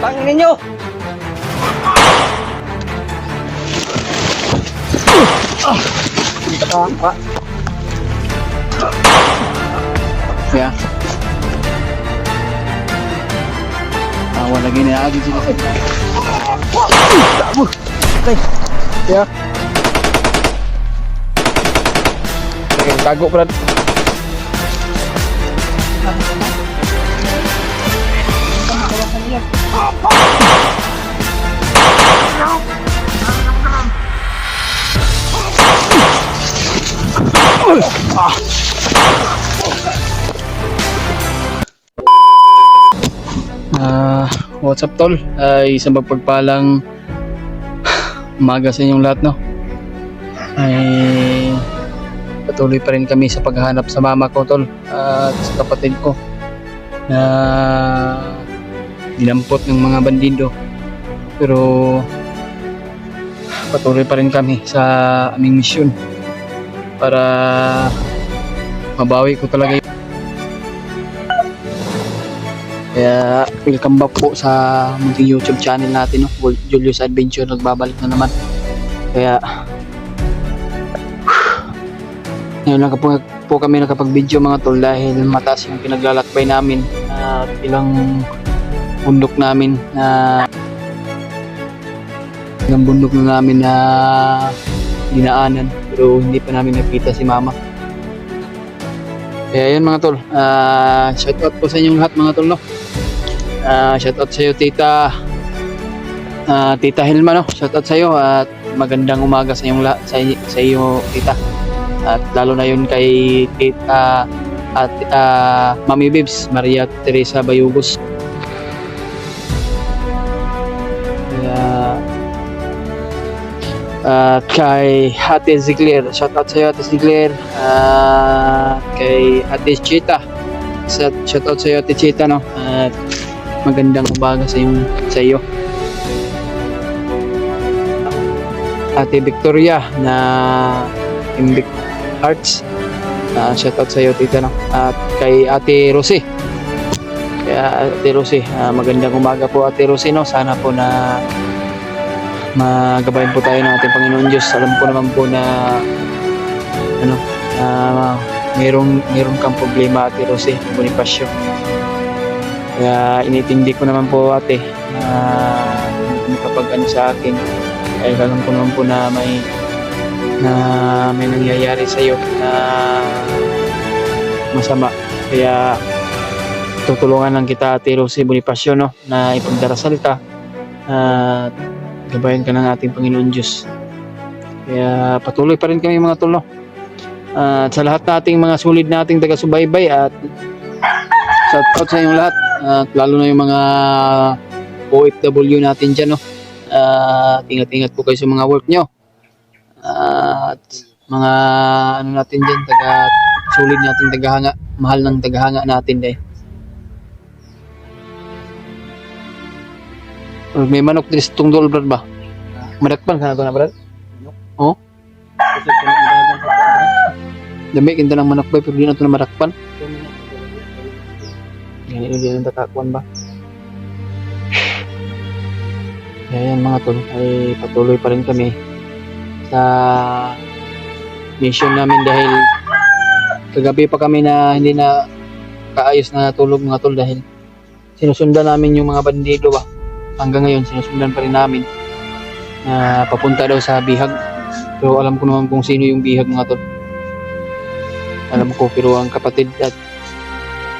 Tangin ninyo! Hindi ka pa. Ya. Wala ginaagi sila sa Tabo! Okay. ya. Sige, tago Brad. What's up tol? Isang mapagpalang umaga sa inyong lahat, no? Ay patuloy pa rin kami sa paghahanap sa mama ko tol at sa kapatid ko na dinampot ng mga bandido, pero patuloy pa rin kami sa aming misyon para mabawi ko talaga. Kaya welcome back po sa munting YouTube channel natin, no? Julius Adventure, nagbabalik na naman. Kaya ngayon lang po kami nakapag-video mga tol, dahil mataas yung pinaglalakbay namin at ilang bundok namin na ilang bundok na namin na dinaanan, pero hindi pa namin nakita si mama. Kaya yun mga tol, shout out po sa inyong lahat mga tol, no? Shout out sa iyo tita Hilma, no? Shout out sa iyo at magandang umaga sa iyo tita, at lalo na yun kay tita at Mami Bibs Maria Teresa Bayugos. At kay Ate Zigler, shout out sa iyo Ate Zigler. Kay Ate Chita, shout out sa iyo Ate Chita, no? At magandang umaga sa iyo. Ate Victoria na Imbic Arts, shout out sa iyo tita, no? At kay Ate Rosie, magandang umaga po Ate Rosie, no? Sana po na magabayan po tayo ng ating Panginoon Diyos. Alam ko naman po na mayroong kang problema Ate Rosie Bonifacio. Kaya initindi ko naman po ate na kapag sa akin, ay alam ko naman po na may nangyayari sa iyo na masama. Kaya tutulungan lang kita Ate Rosie Bonifacio, no? Na ipagdarasal ka at gabayan ka ng ating Panginoon Diyos. Kaya patuloy pa rin kami mga tol, no? At sa lahat nating mga sulit nating taga-subaybay, at shout out sa inyong lahat, at lalo na yung mga OFW natin dyan, no? Ingat-ingat po kayo sa mga work nyo, at mga natin dyan, sulit nating tagahanga, mahal ng tagahanga natin dahil may manok din sa tungdol Brad ba? Madakpan ka na ito na Brad? Oh? Dami kinta ng manok ba, pero di na ito na madakpan. Ganyan din ang takakuan ba? Kaya yan mga tol, ay patuloy pa rin kami sa mission namin, dahil kagabi pa kami na hindi na kaayos na tulog mga tol, dahil sinusundan namin yung mga bandido ba. Hanggang ngayon sinusundan pa rin namin na papunta daw sa Bihag, pero alam ko naman kung sino yung Bihag mga tol. Alam ko, pero ang kapatid at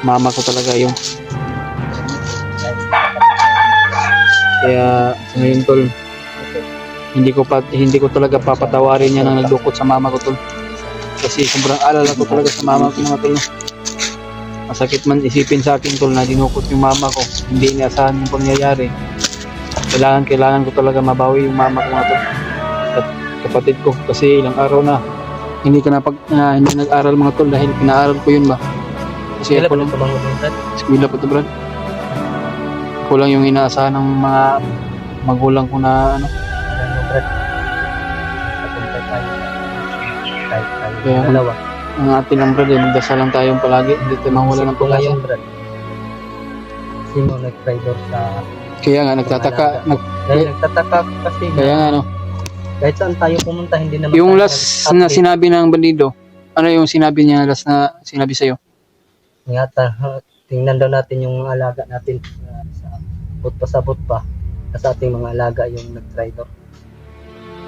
mama ko talaga yung, kaya sa ngayon tol, hindi ko talaga papatawarin yan ang nagdukot sa mama ko tol, kasi sobrang alala ko talaga sa mama ko mga tol. Masakit man isipin sa akin tol na dinukot yung mama ko, hindi inaasahan yung pangyayari. Kailangan ko talaga mabawi yung mama ko mga tol at kapatid ko, kasi ilang araw na hindi nag-aral mga tol, dahil pinaaral ko yun ba. Kasi ako lang eskwela pa to Brad. Ako lang yung inaasahan ng mga magulang ko na kaya ang atin lang Brad, magdasal lang tayong palagi, hindi tayo mawala ng pag-asa. Sino nag-driver sa Kaya nga nagtataka, Dahil nagtataka ako kasi kaya nga no. kahit saan tayo pumunta, hindi naman Yung tayo last na update. sinabi ng bandido, ano yung sinabi niya last na sinabi sa'yo? Yata, tingnan daw natin yung mga alaga natin sa sabot pa sa ating mga alaga yung nag-try daw.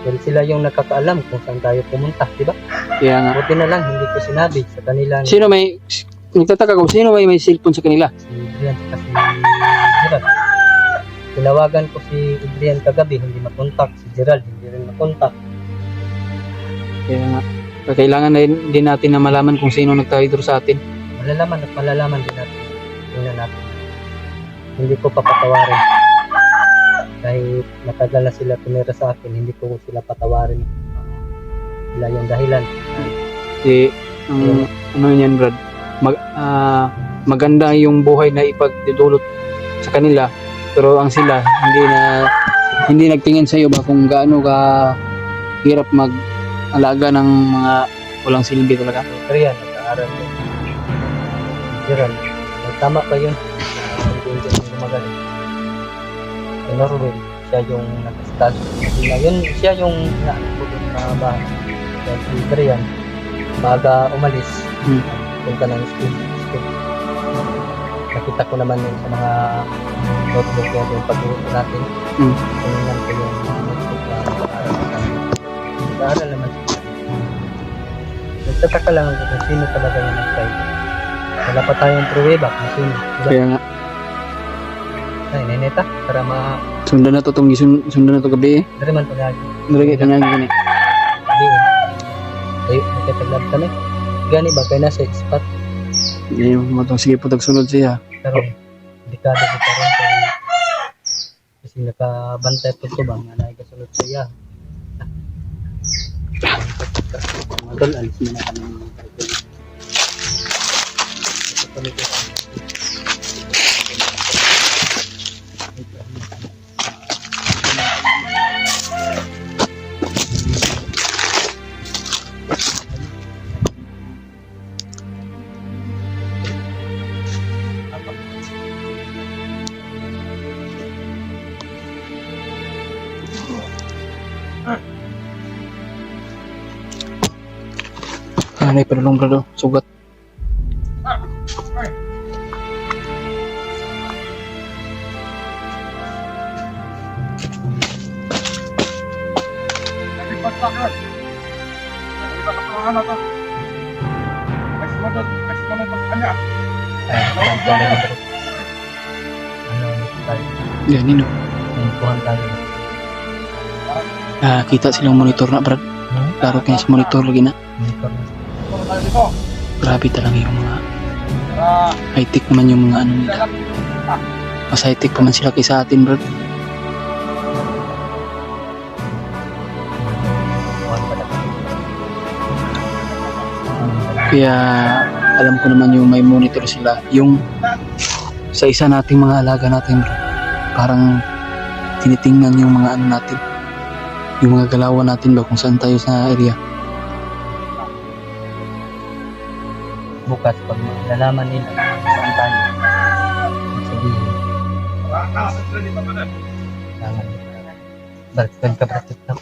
Dahil sila yung nakakaalam kung saan tayo pumunta, di ba? Kaya nga. Buti na lang, hindi ko sinabi sa kanila ni Sino may, nagtataka ko, sino may cellphone sa kanila? si Adrian at si Gerald. Tinawagan ko si Adrian kagabi, hindi makontak. Si Gerald, hindi rin makontak. Kaya nga. Kailangan na din natin na malaman kung sino nag-traitor sa atin. Malalaman at malalaman din natin. Tingnan natin. Hindi ko papatawarin. Kahit matagal na sila tumira sa akin, hindi ko sila patawarin. Sila yung dahilan. Kasi, ano yan Brad, maganda yung buhay na ipagdudulot sa kanila, pero ang sila, hindi nagtingin sa iyo ba kung gaano ka hirap mag-alaga ng mga walang silbi talaga. Pero yan, nag-aaral ko. Gerald, tama pa yun. Hindi yung gumagaling. Si Norway, siya yung nag-start. Ngayon, siya yung nakakabugin sa bahay. Dahil si Adrian, baga umalis, punta ng school. Nakita ko naman yun sa mga notebook na yung pag-uusap natin. Tingnan ko yung notebook na nag-aaral sa nag-aaral naman siya. Nagtataka lang ako kung sino talaga yung nag-try. Wala pa tayong pruweba kung sino. Diba? Kaya nga, Ay, neneta, para sundan na to gabi eh. dari man to lagi. Nalagay ka na gani. Di. Ay, nakataglab kami. Gani ba kay nasa spot Yan yung matong sige po tagsunod siya. pero delikado ko pa rin kasi nakabantay po ko ba nga nagkasunod sa iya. Madal, alis mo na kami. Ay, padulong brado, sugat. Yan, nino. Kuhan tayo. Kita silang monitor na, brad. Klaro kayo sa monitor lagi na. Monitor na. Grabe talaga yung mga high-tech naman yung mga ano nila. Mas high-tech pa man sila kaysa atin, brad. Kuhan pa na. Kaya alam ko naman yung may monitor sila. Yung sa isa nating mga alaga natin, brad. Parang tinitingnan yung mga ano natin. Yung mga galawan natin ba kung saan tayo sa area. Bukas pag nalaman nila saan tayo, sabihin kailangan balikan ka bracket na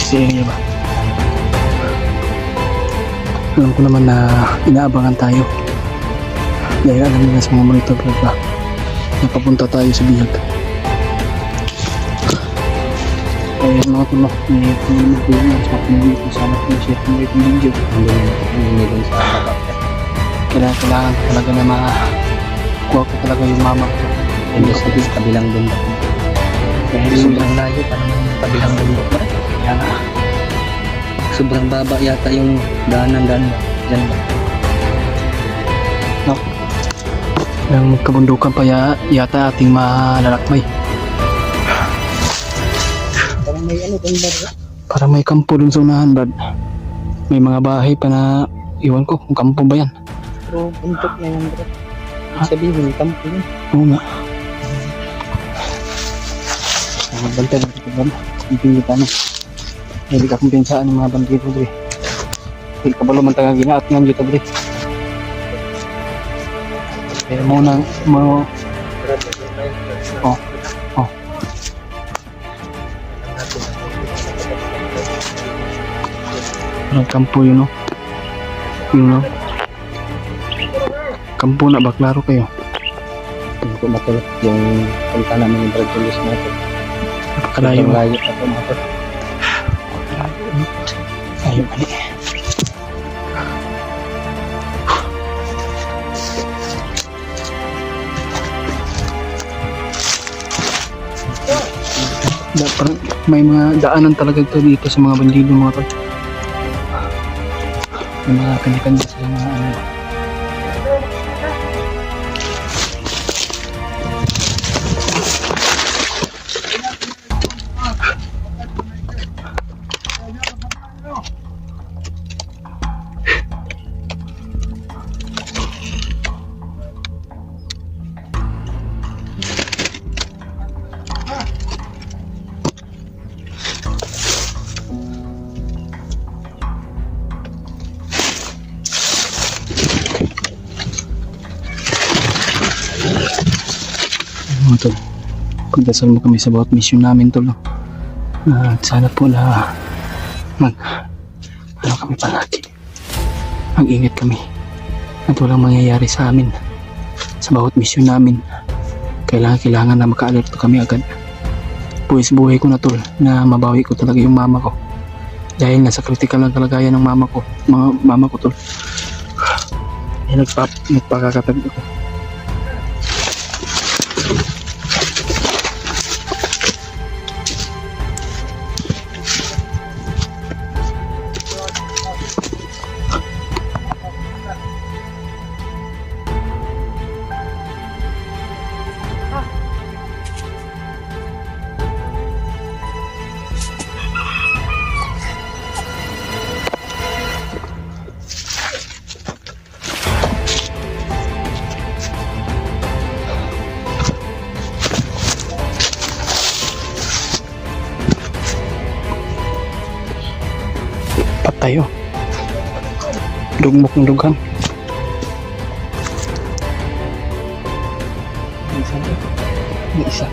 sa area ba? Alam ko naman na inaabangan tayo. Dahil alam nila sa mga monitor vlog ba, napapunta tayo sa bihag. Kaya mga tulok, may pumulong ko yun sa pumulong ko sa anak ko share ko itong video. Hindi dun sa baba. Kailangan talaga na makuha ko talaga yung mama ko. Hindi sa kabilang bundok. Dahil Sobrang layo pa naman yung kabilang bundok. kaya nga, Sobrang baba yata yung daanan ba? Diyan ba? ng kabundukan pa yata ating malalakbay. Parang may ano dun ba? Para may kampo dun sa unahan, Brad. May mga bahay pa na iwan ko kung kampo ba yan. Pero bundok na yan bro. Sabihin, kampo yun. Oo nga. Bantay lang ito, Brad. Hindi kita na. Hindi ka kumpensaan ng mga bandido, Dre. Hindi ka balo man taga ginaat nga dito, Dre. Kaya muna, Oh. Oh. Kampo yun, no? Yun, no? Kampo na, baklaro kayo. Hindi ko matulog yung punta namin yung Brad Julius natin. Napakalayo. Sobrang layo pa ito mga tol. Ayaw ka ni. Parang may mga daanan talaga ito dito sa mga bandido mga tol. May mga kanya-kanya sila mga ano. Mga tol, pagdasal mo kami sa bawat mission namin tol. At sana po na ano kami palagi, mag-ingat kami at walang mangyayari sa amin sa bawat mission namin. Kailangan na maka-alerto kami agad. Buhay ko na tol na mabawi ko talaga yung mama ko dahil nasa critical ang kalagayan ng mama ko tol. Nagpakakatag ako. Patay oh. Dugmok ng dughan. May isa.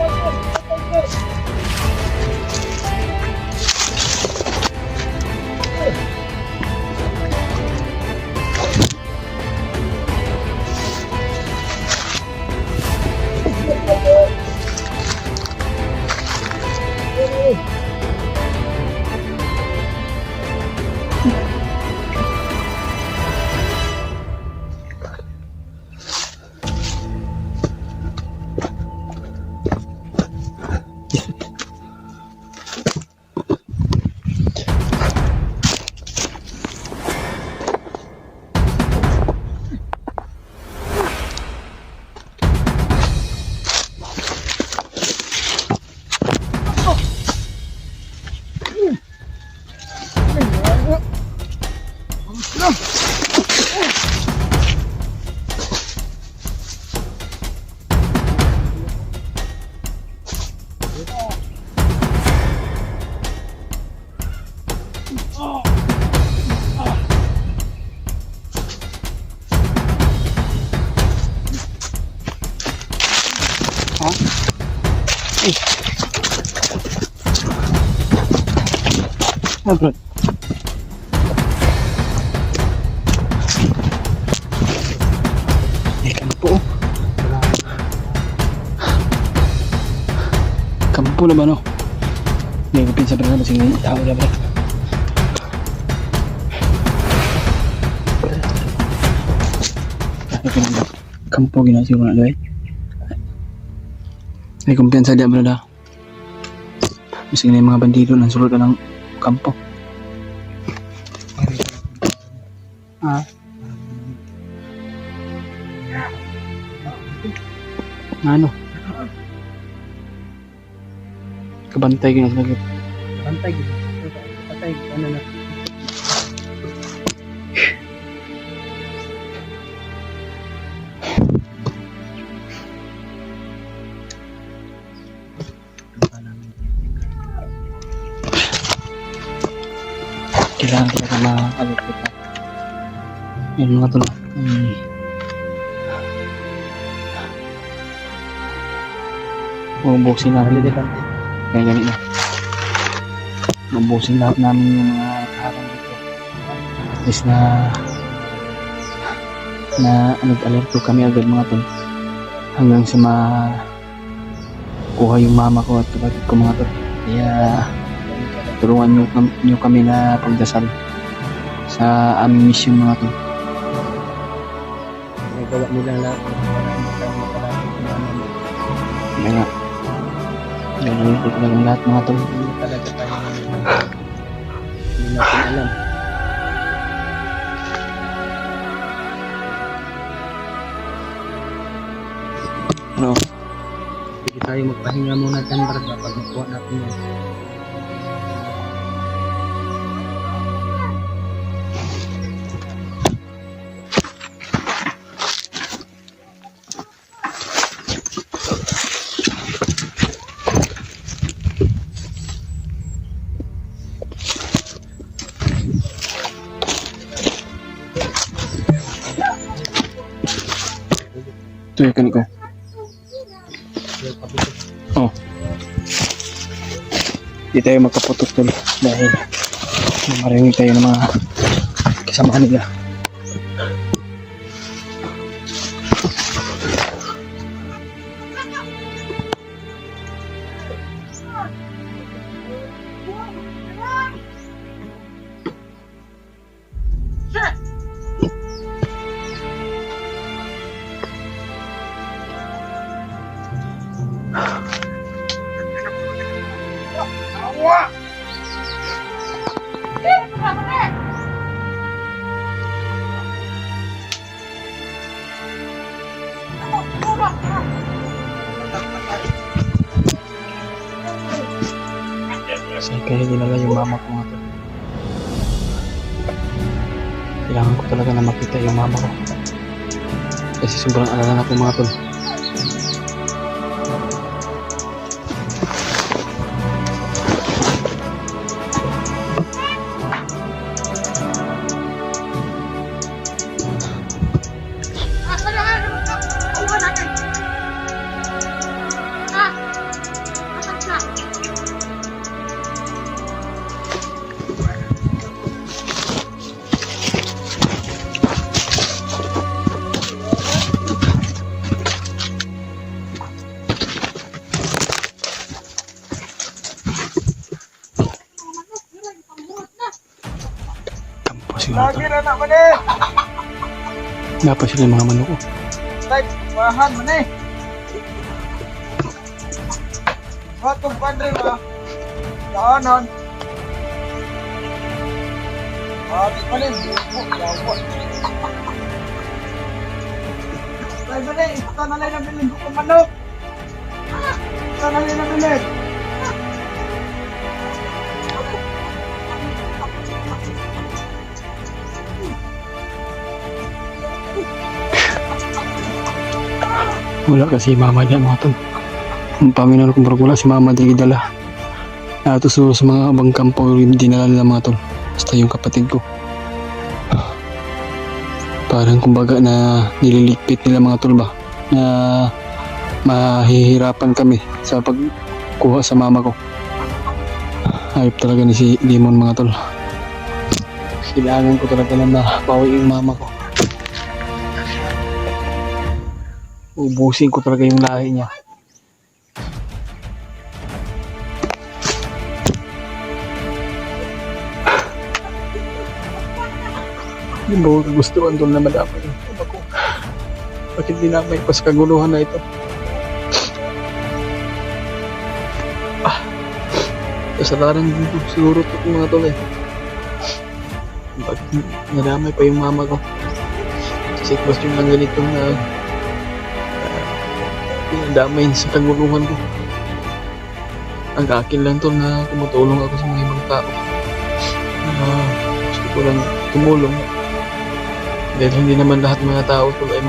Ah, bro. Kampo. Kampo na ba no? May kupin sa berana basing tao na ba? Kampo ginasiro na doy. May kumpiyansa dia brada. Basing na yung mga bandido nang sulod na ng kampo. Ah. Ano? Kabantay gina sa lagit. Pantay gitu. Pantay ano na. Kailangan talaga makakalit kita. Yun mga tol. Ubusin natin. Kaya ganit na. Ubusin lahat namin yung mga harang dito. At least na nag-alerto kami agad mga tol. Hanggang sa kuha yung mama ko at kapatid ko mga tol. Kaya tulungan nyo kami na pagdasal sa aming mission mga tol. Nagawa nila lahat para makalapit sa mama. Kaya nga. Gano'n ko talagang lahat mga tol. Hindi talaga tayo hindi natin alam. Ano? Sige tayo magpahinga muna dyan para kapag makuha natin yan. Ito yung kaniko. Oh. Di tayo magkaputok tol dahil marinig tayo ng mga kasama nila. Kasi kaya dinala yung mama ko nga tol. Kailangan ko talaga na makita yung mama ko. Kasi sobrang alala na po mga tol. Lagi na nak mana? Dapat sila mga manok ko. Type bahan mana? Satu padre mah. Kanan. Abi mana? Jawab. Type mana? Tanah lain nak beli bukan manok. Tanah lain nak beli. Wala kasi mama dyan mga tol. Ang Panginoon kung wala si mama dyan gidala. Ito sa mga abang kampo dinala nila mga tol. Basta yung kapatid ko. Parang kumbaga na nililigpit nila mga tol ba. Na mahihirapan kami sa pagkuha sa mama ko. Hayop talaga ni si Demon mga tol. Kailangan ko talaga na mapawi yung mama ko. Ubusin ko talaga yung lahi niya. Hindi mo gustuhan doon na madamay yung mama ko. Bakit dinamay pa sa kaguluhan na ito? Kasalanan dito siguro ito mga tol eh. Bakit nadamay pa yung mama ko? Sa sitwasyon ng ganitong pinadamay sa kaguluhan ko. Ang akin lang tol na tumutulong ako sa mga ibang tao. Gusto ko lang tumulong. Dahil hindi naman lahat ng mga tao tol ay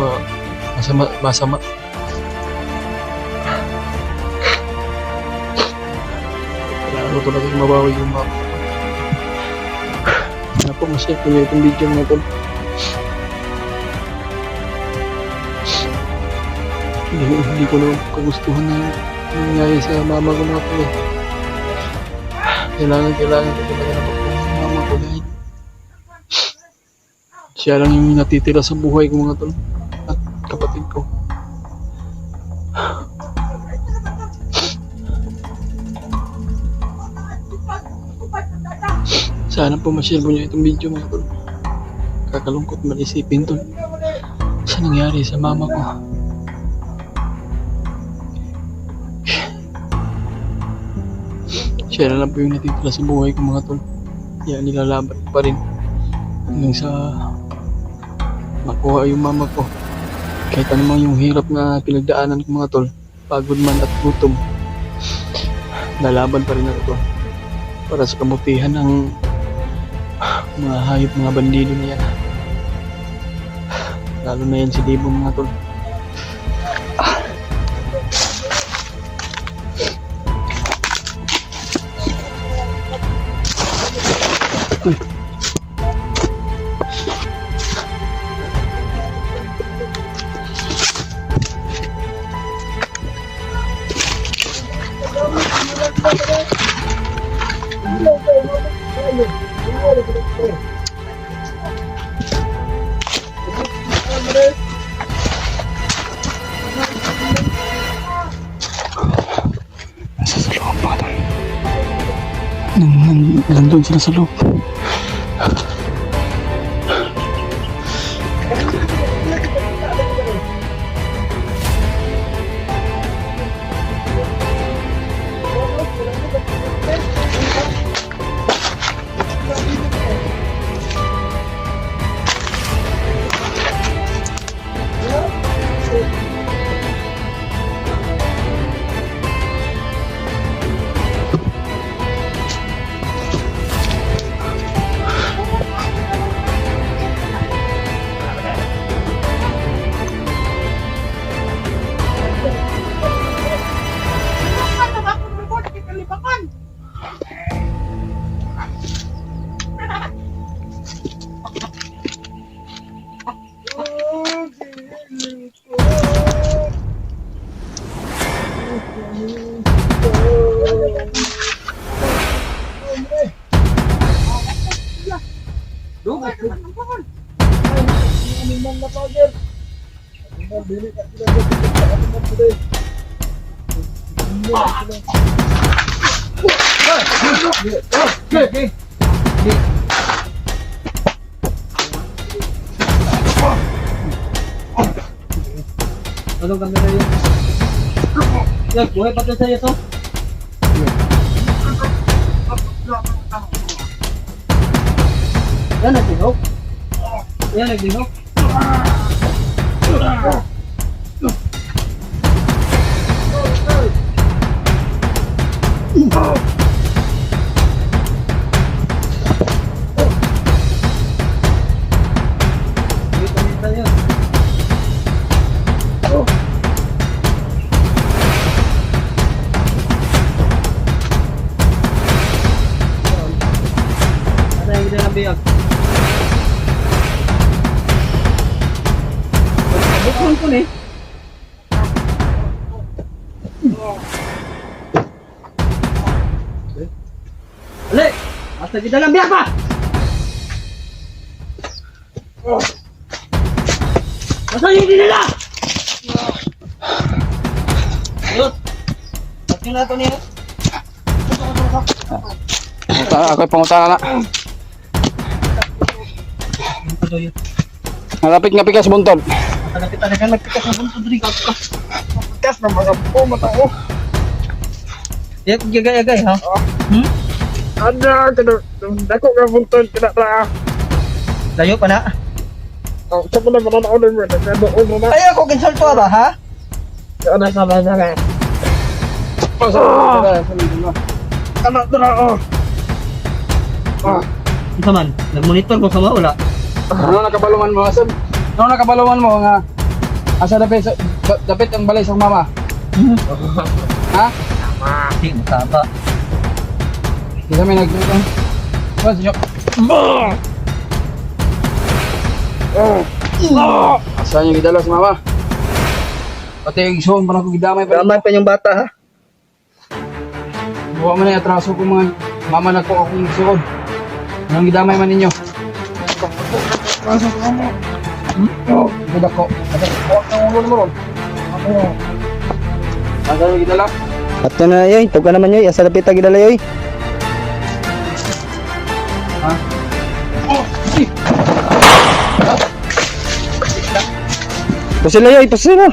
masama. Kailangan ko talaga mabawi yung mama ko. Sana po ma-share ko yung video mga tol. Hindi ko naman kagustuhan na nangyayari sa mama ko mga tol. Kailangan ko talaga na magpapalala sa mama ko dahil siya lang yung natitira sa buhay ko mga tol at kapatid ko. Sana po ma-share mo niyo itong video mga tol. Kakalungkot man isipin tol sa nangyari sa mama ko. Siya na lang po yung natitira sa buhay ko mga tol. Kaya nilalaban pa rin hanggang sa makuha yung mama ko. Kahit anumang yung hirap na pinagdaanan ko mga tol, pagod man at gutom, lalaban pa rin ako tol para sa kabutihan ng mga hayop, mga bandido na yan. Lalo na yan si Debo mga tol. Nasa sa loob mga tol. Nandun sila sa loob. Anong kamera yun? Yan, buhay pa doon sa'yo to? Yan, nagdihok? Yan, nagdihok? Biyag. Bukong ko ni. Lagi dalam biar pa! Masa yung dinala? Yun! Pati na ito niya. Ako'y pangutana na. Ito yun. Nalapit nga pikas buntod. Talaga nagpikas na bunso diri ka. Kas na mga po matao. Yak gagay ha. Hmm? Ada kada dako ka bunton kada ta. Layo pa na. Ang sa pala man ako din mo kada o mo na. Ay ako kinsulto ba ha? Ana sa na na. Pasa. Kana dra oh. Isa man, nag-monitor ko sa wala. Ano nakabalungan mo asab? Ano nakabalungan mo nga asa dapit ang balay sa mama? Ha? Di mataba. Di kami nagtutong. What's your... Asa niyo gidala sa mama? Pati yung isuon pa na ko gidamay pa. Gamay pa yung bata ha. Buwa man na atraso ko mga mama na ko akong isuon. Anong gidamay man ninyo? Oo, budak ko. Huwag kang ulo mo ron. Asa niyo gidala? Ato na yoy, tuga naman yoy, asa dapit tagi dala yoy. Ha? Pasila yoy, pasila.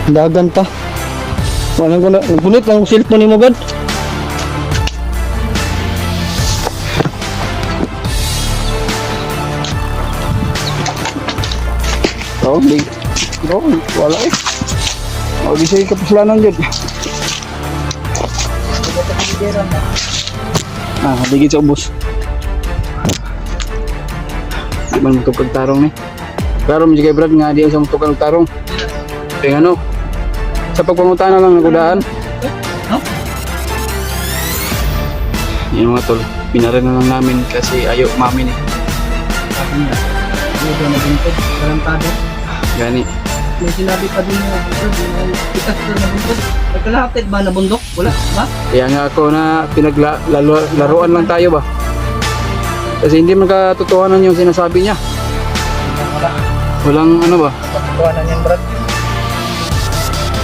Dagan pa. Wala ko na, gunit ang cellphone ni mo gad. Oo, di. Wala eh. O, di siya kapusalanan dyan. Digit sa ubos. Di man matupag tarong eh. Klaro mo kay Brad nga di sa matupag tarong. Kaya ano, sa pagpangutana lang nagudaan. Yung mga tol, pinarin na lang namin kasi ayaw mamin eh. Sabi niya, dito na buntod, tarantado. Gani. May sinabi pa din na buntod, pikas na buntod. Nagkalapit ba na bundok? Wala ba? Kaya nga ako na pinaglaruan lang tayo ba? Kasi hindi man katotohanan yung sinasabi niya. Wala. Walang ano ba? Pagkuhanan yan, Brad.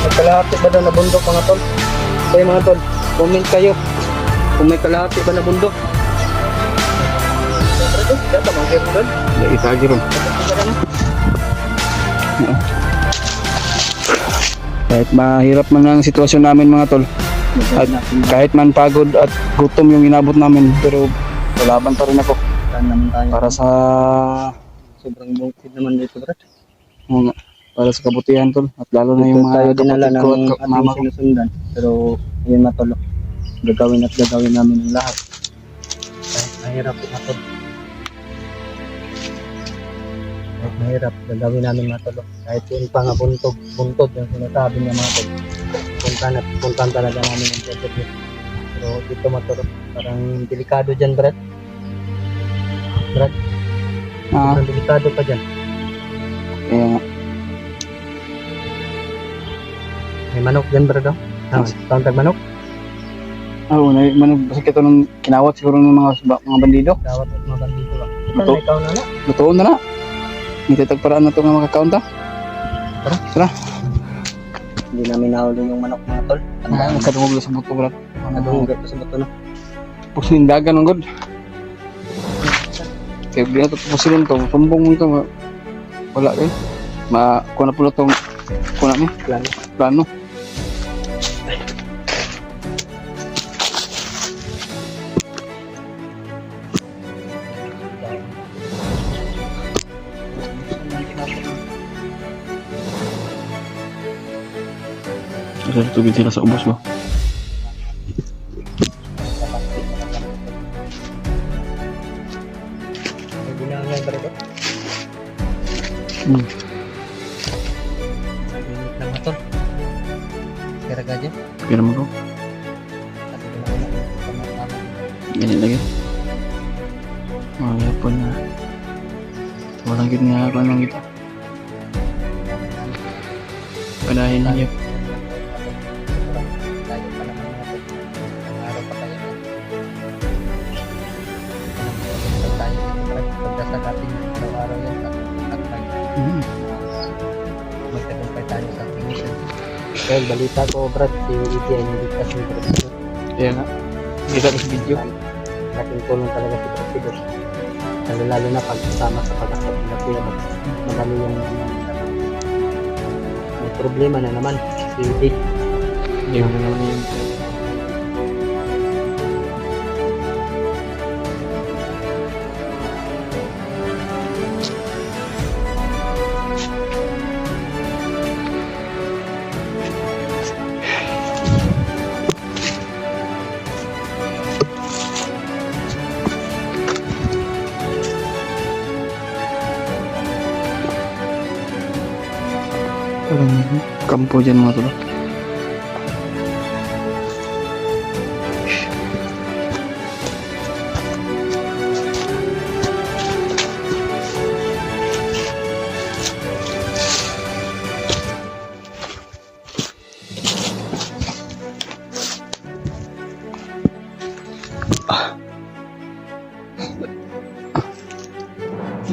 Nagkalapit ba daw na bundok mga tol? Kaya mga tol, comment kayo. Kung may kalahati ba na bundok? Data bang kayo Brad? Hindi itagi ron. Kahit mahirap man ang sitwasyon namin mga tol. At kahit man pagod at gutom yung inabot namin. Pero lalaban pa rin ako. Saan naman tayo? Para sa Sobrang bukid naman dito, Brad. mga para sa kabutihan tol. At lalo na Dito yung tayo mga dinala kapatid ko ng at ating mama ko. sinusundan. Pero yun matulog. Gagawin at gagawin namin ang lahat. Kahit mahirap matulog. Kahit mahirap, gagawin namin matulog. Kahit yun pa nga buntod yung sinasabi niya matulog. Puntan talaga namin ang project niya. Pero dito matulog. Parang delikado dyan, Brad. Brad, Ah, parang delikado pa dyan. kaya nga. May manok dyan, Brad. Oh. Tawag manok. Oo, manog kasi ito nung kinawat siguro ng mga bandido. Dawat at mga bandito ba? Ito Ito. na ikaw na na. Lutoon na na. Hindi tagparaan na ito nga makakaunta. Tara. Hindi namin nahuli yung manok mga tol. Ang kadungog sa buto bro. Nadunggat pa sa bato na. Puso yung dagan ng god. Kaya bigla ito pusilin to. Sumbong mo ito. Wala eh. Kuha na pula itong kuha namin. Plano. Ada tubig sila sa ubos ba? May ginang yan ba rin? Init lang na tol. Kira ka dyan. Kira mo ko. Ganyan lagi. Mga po na walang gid nga ako nang ito. Padahin niyo. Tayo pa naman natin. Araw pa tayo. Tayo pagdasal natin araw-araw yan at magtagumpay tayo sa ating mission. Well, balita ko, Brad, si Iggy ay niligtas ni Presido. Kaya nga. Kita ko sa video. Laking tulong talaga si Presido. Lalo na pagsama sa pag-asap na kuya. Madami yung may problema na naman si Iggy. Yung naman yung parang kampo dyan mga tulo.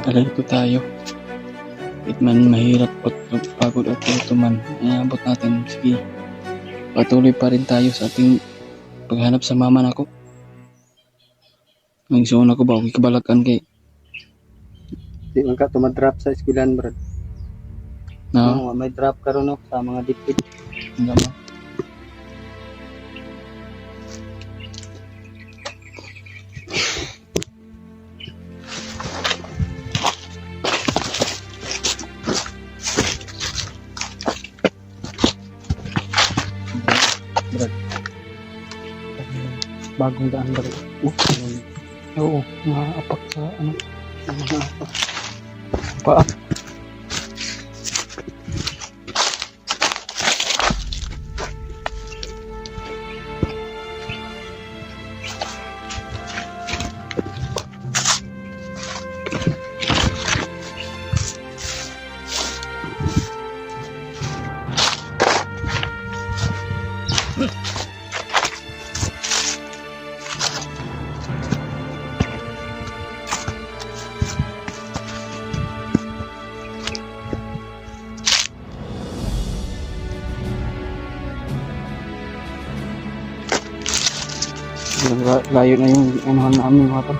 Alito tayo. Kahit man mahirap pagod at ito man, iabot natin. Sige, patuloy pa rin tayo sa ating paghanap sa mama nako. Ang suon ako ba, kabalakan kay Di man ka tumadrap sa eskwelahan, Brad. na Oo, may drop ka ron no, sa mga dipit. hanggang mo. Bagong daan, Brad. Oo, nakaapak sa ano. Paa. Layo na yung anuhan namin mga tol.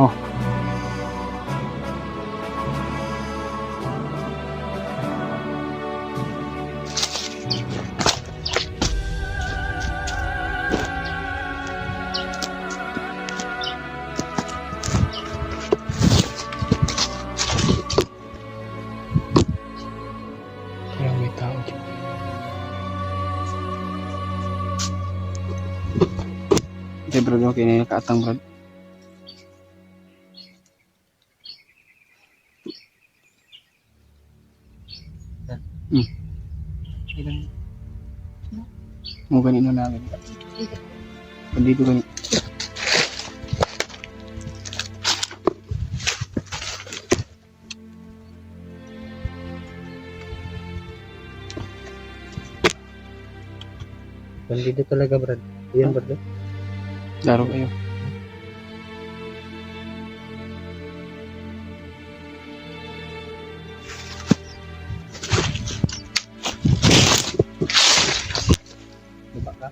Oh. Kaya may tao dyan. Okay, Brad, okay na yung kaatang, Brad. Ilang Mo ganito na namin. Bandito ganito. bandido talaga, Brad. Yan, Brad. Laro kayo. Baba ka.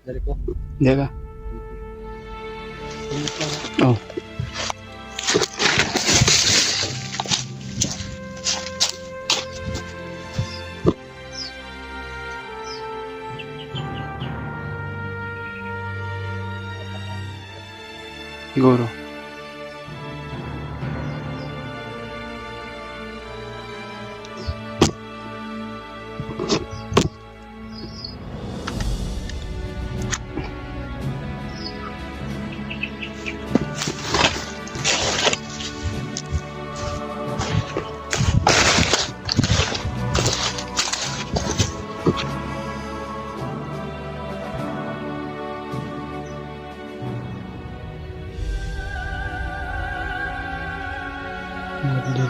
Dali ko. Hindi ka. Tumit lang. Oh. Siguro.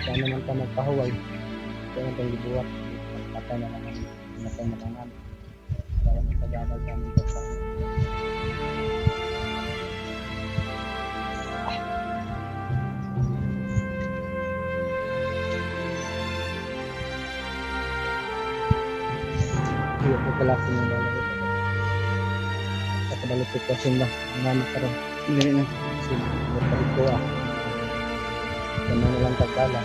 Kaya naman ka magpahuway. Kaya naman kang libuhat. Patay na naman. Natay na naman. Kaya naman pag-aabal sa aming pagpahuway. Hindi ako kalasin yung lalaki. Sa kabalipit kasi na. Ang namin ka rin. Hindi na. Kasi magpalit ko ah. Yan na lang tagdala.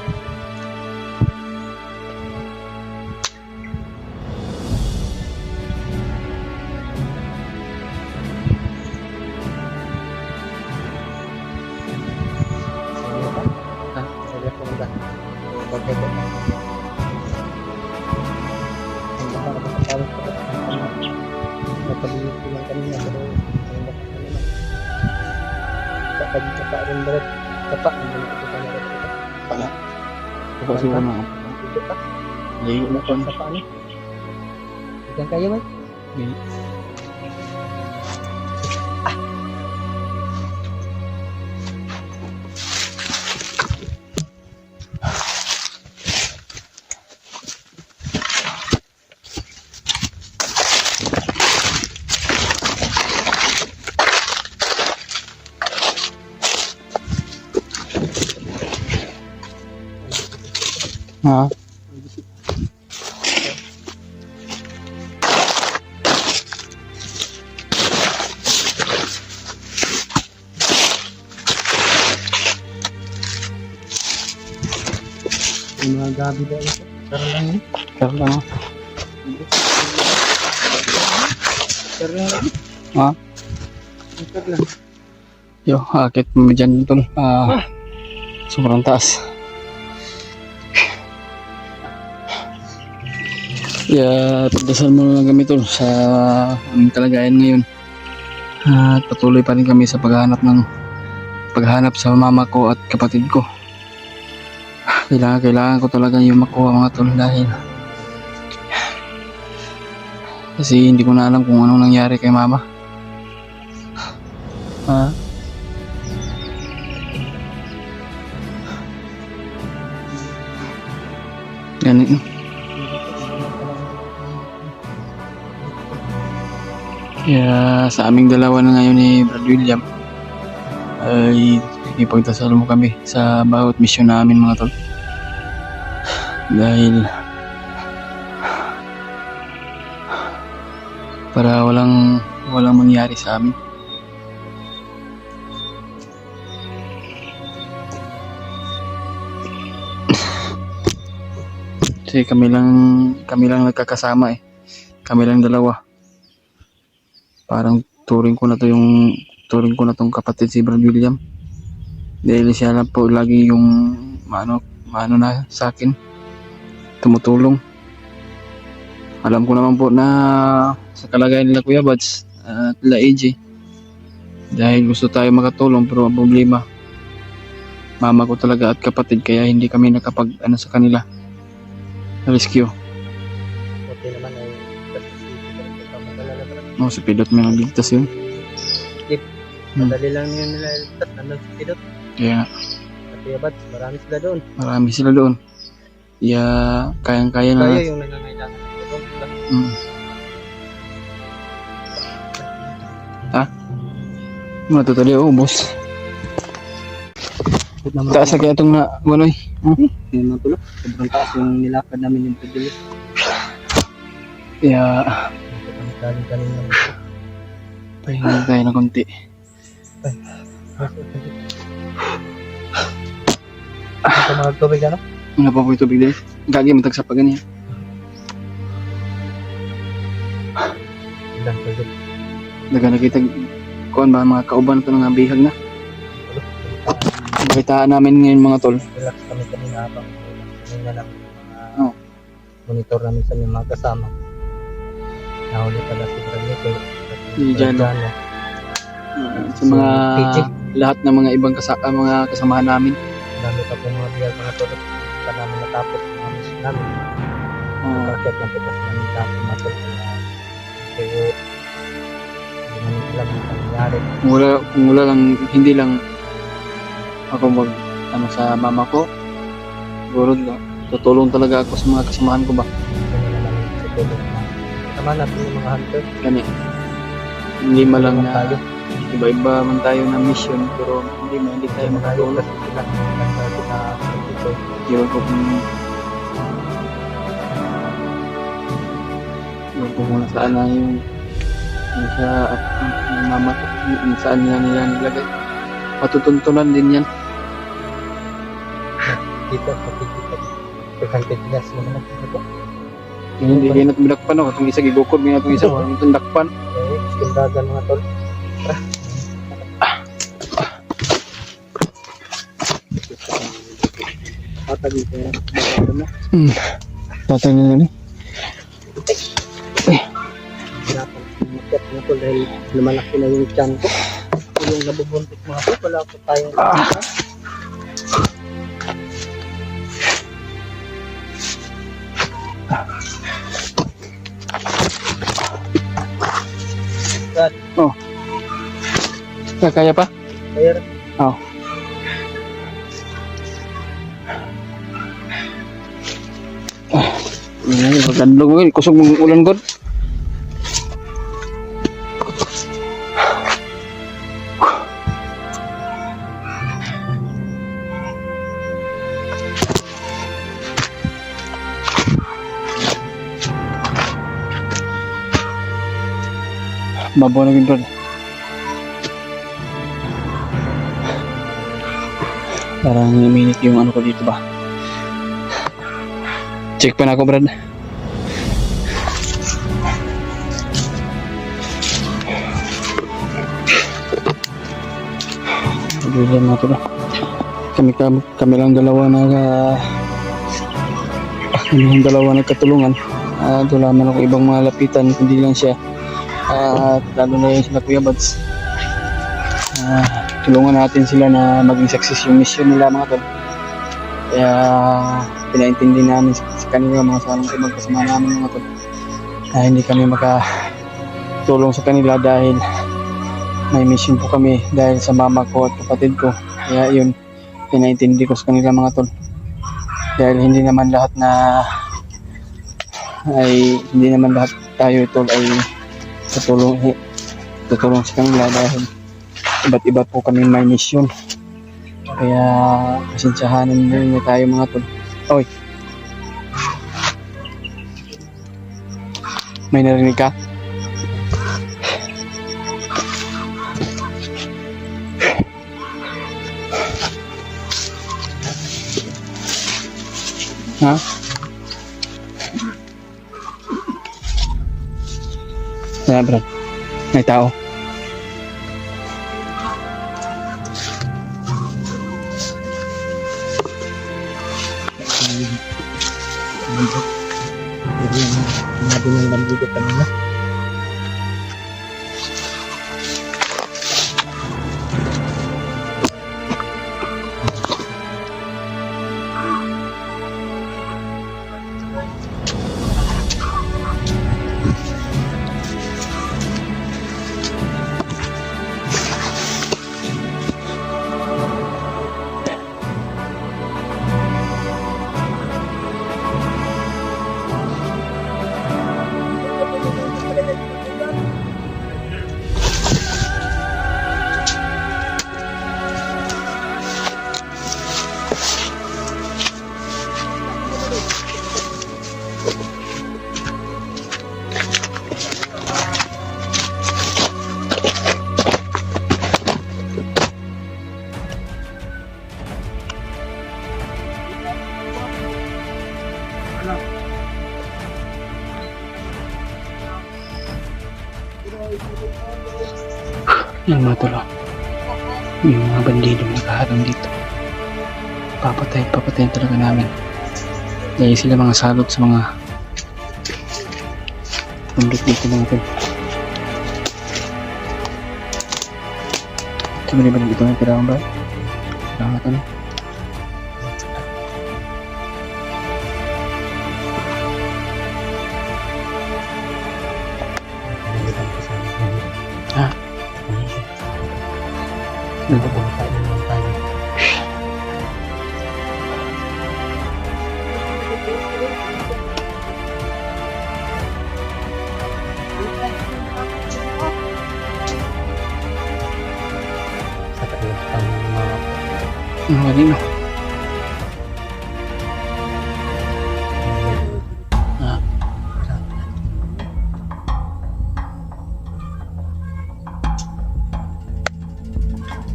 Ano ka? Ha? Sige po ba? Bakit ko? Ang baka nakakapawag ko. Napabilis ko lang kanina pero ang baka kanina. Kapag rin balat. Kapak, hindi na ito pala rin ito. Pala. Ito kasi wala ako. Ito pa. Layo na pa. Sa paano? Ikan kayo man? Hindi. Ha? Yung mga gabi daw ito. Pero lang yun. Pero lang. Pero lang yun. Ha? Pero lang. Yo, akit mo dyan tol. Sobrang taas. Kaya pagdasal mo lang kami tol sa aming kalagayan ngayon. At patuloy pa rin kami sa paghahanap sa mama ko at kapatid ko. Kailangan ko talaga yung makuha mga tol dahil kasi hindi ko na alam kung anong nangyari kay mama. Ganun. Kaya sa aming dalawa na ngayon ni Brad William ay ipagdasal mo kami sa bawat misyon namin mga tol. Dahil para walang mangyari sa amin. Kasi kami lang nagkakasama eh. Kami lang dalawa. Parang turing ko na tong kapatid si Brad William. Dahil siya lang po lagi yung maano na sa akin. Tumutulong. Alam ko naman po na sa kalagayan nila Kuya Bads at nila AJ. Dahil gusto tayo makatulong pero ang problema mama ko talaga at kapatid kaya hindi kami nakapag sa kanila. Rescue. Buti naman ay Si Pidot may nagligtas yun. madali lang yun nila iligtas. Nandun si Pidot. Kaya At Kuya Bads, marami sila doon. marami sila doon. Kaya kayang-kaya na. Tayo yung nangangailangan ng tulong. Matutali ako, boss. Taas sa kaya itong na, wanoy. Yung mga tulog. Sobrang taas yung nilakad namin yung pagdilis. Kaya Ang galing kanina. pahinga tayo na konti. Ito mga tubig ano? Wala pa po yung tubig din. Gagi, matag sa pagan niya. Ilang tubig. Daga nakita, kuhan ba mga kauban ito ng bihag na. Nakitaan namin ngayon mga tol. Relax kami kanina habang kanina namin yung mga Oo. monitor namin sa mga kasama. Nahuli pala si Bradley. Si Jano. Sa mga lahat ng mga ibang mga kasamahan namin. Dami pa po mga biyag mga tulog. Pa namin natapos yung mga mission namin. Bakit lang po kasi namin tapos mga tulog. Kaya hindi namin alam yung nangyari. Kung wala lang, hindi lang ako sa mama ko. siguro tutulong talaga ako sa mga kasamahan ko ba. Ito na naman sa tulong na tama natin yung mga hunter. Gani. Hindi man lang Tulungan na tayo. iba-iba man tayo na mission pero hindi tayo Makatulong makatulong. kasi sila. Kasi na dito. Yun ko kung muna saan na yung sa mama saan nila nilagay. Matutuntunan din yan. Dito, makikita. 500 plus na naman. Ito. Hindi natin binakpan ako. Itong isa gigukod, hindi natin isa. Walang itong dakpan. Eh, gusto dagan mga tol. Patag dito yan. Tatay na nani. Hirapan umakyat mga tol dahil lumalaki na yung tiyan ko. Yung nabubuntik mga tol, wala po tayong Kaya pa? Kaya Oo. Magandang mo yun. Kusog mong ulan god. Babaw na gindod. Parang minute yung ano ko dito ba. Check pa na ako, Brad. Pagbilan natin ba. Kami lang dalawa nagkatulungan. Wala man ako ibang mga lapitan, hindi lang siya. At lalo na yung sila Kuya Buds. Tulungan natin sila na maging success yung mission nila mga tol. Kaya pinaintindi namin sa kanila mga salang ibang kasama namin mga tol. Hindi kami makatulong sa kanila dahil may mission po kami dahil sa mama ko at kapatid ko. Kaya yun, pinaintindi ko sa kanila mga tol. Dahil hindi naman lahat tayo tol ay tutulong sa kanila dahil iba't iba po kami may mission. Kaya pasensyahanan din tayo mga tol. Oy, may narinig ka? Ha? Kaya Brad, may tao. Jadi yang nabi ng bandido kanina. Yan mga tol. Yung mga bandido nakaharang dito. Papatayin talaga namin. Dahil sila mga salot sa mga bundok dito mga tol. Sabi ba dito ng pirang ba? Salamat ano? Ha? Nagpupunta naman tayo. Sa kalimutan ng mga Kanino? Ah.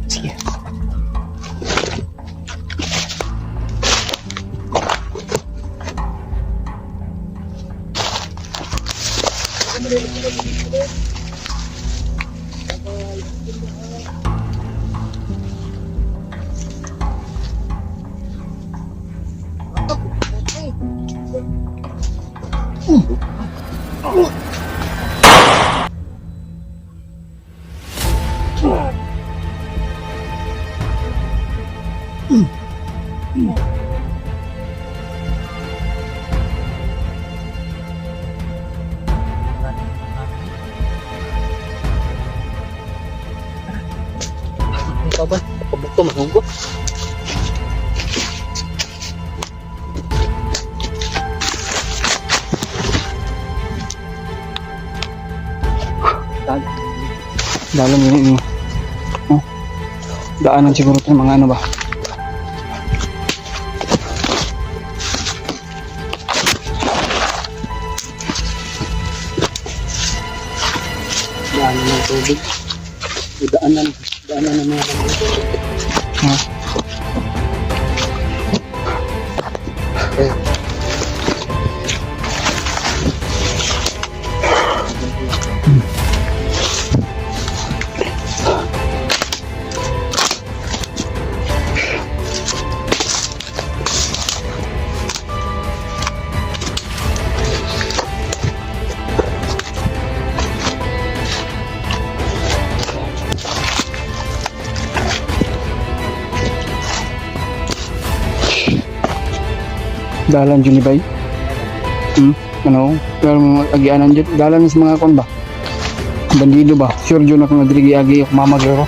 Sige. ikaw ba? Pabukto mahunggo. Dalam yun ini. Oh. Daanan siguro ito ng mga ano ba? Daanan ng tubig. Daanan ng mga Ha? Dalan dyan ni bay? Ano? Pero mga agianan dyan. Dalan sa mga kon ba? Bandido ba? Sure dyan ako nadrigi-agi ako mamagaro.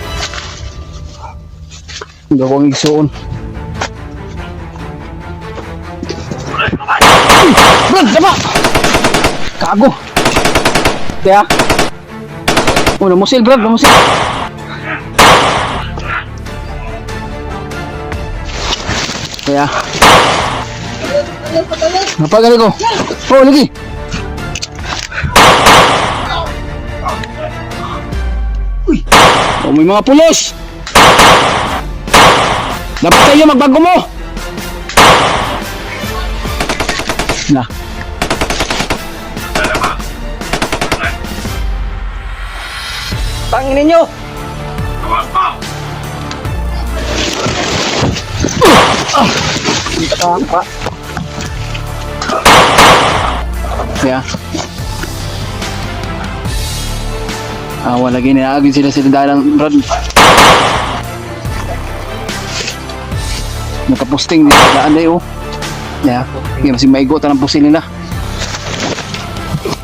Hindi ako ang igsuon. Brad! Sama! Kago! Kaya? Oh, namusil Brad! Namusil! Kaya? Napagali ko. Oh, lagi. Uy. Oh, may mga pulos. Dapat kayo magbago mo. Na. Tangin ninyo! Apa? Ya. Lagi niagin sila dalang Brad. Nakaposting nila daan na oh. Ya, hindi masih maigot ang pusil nila.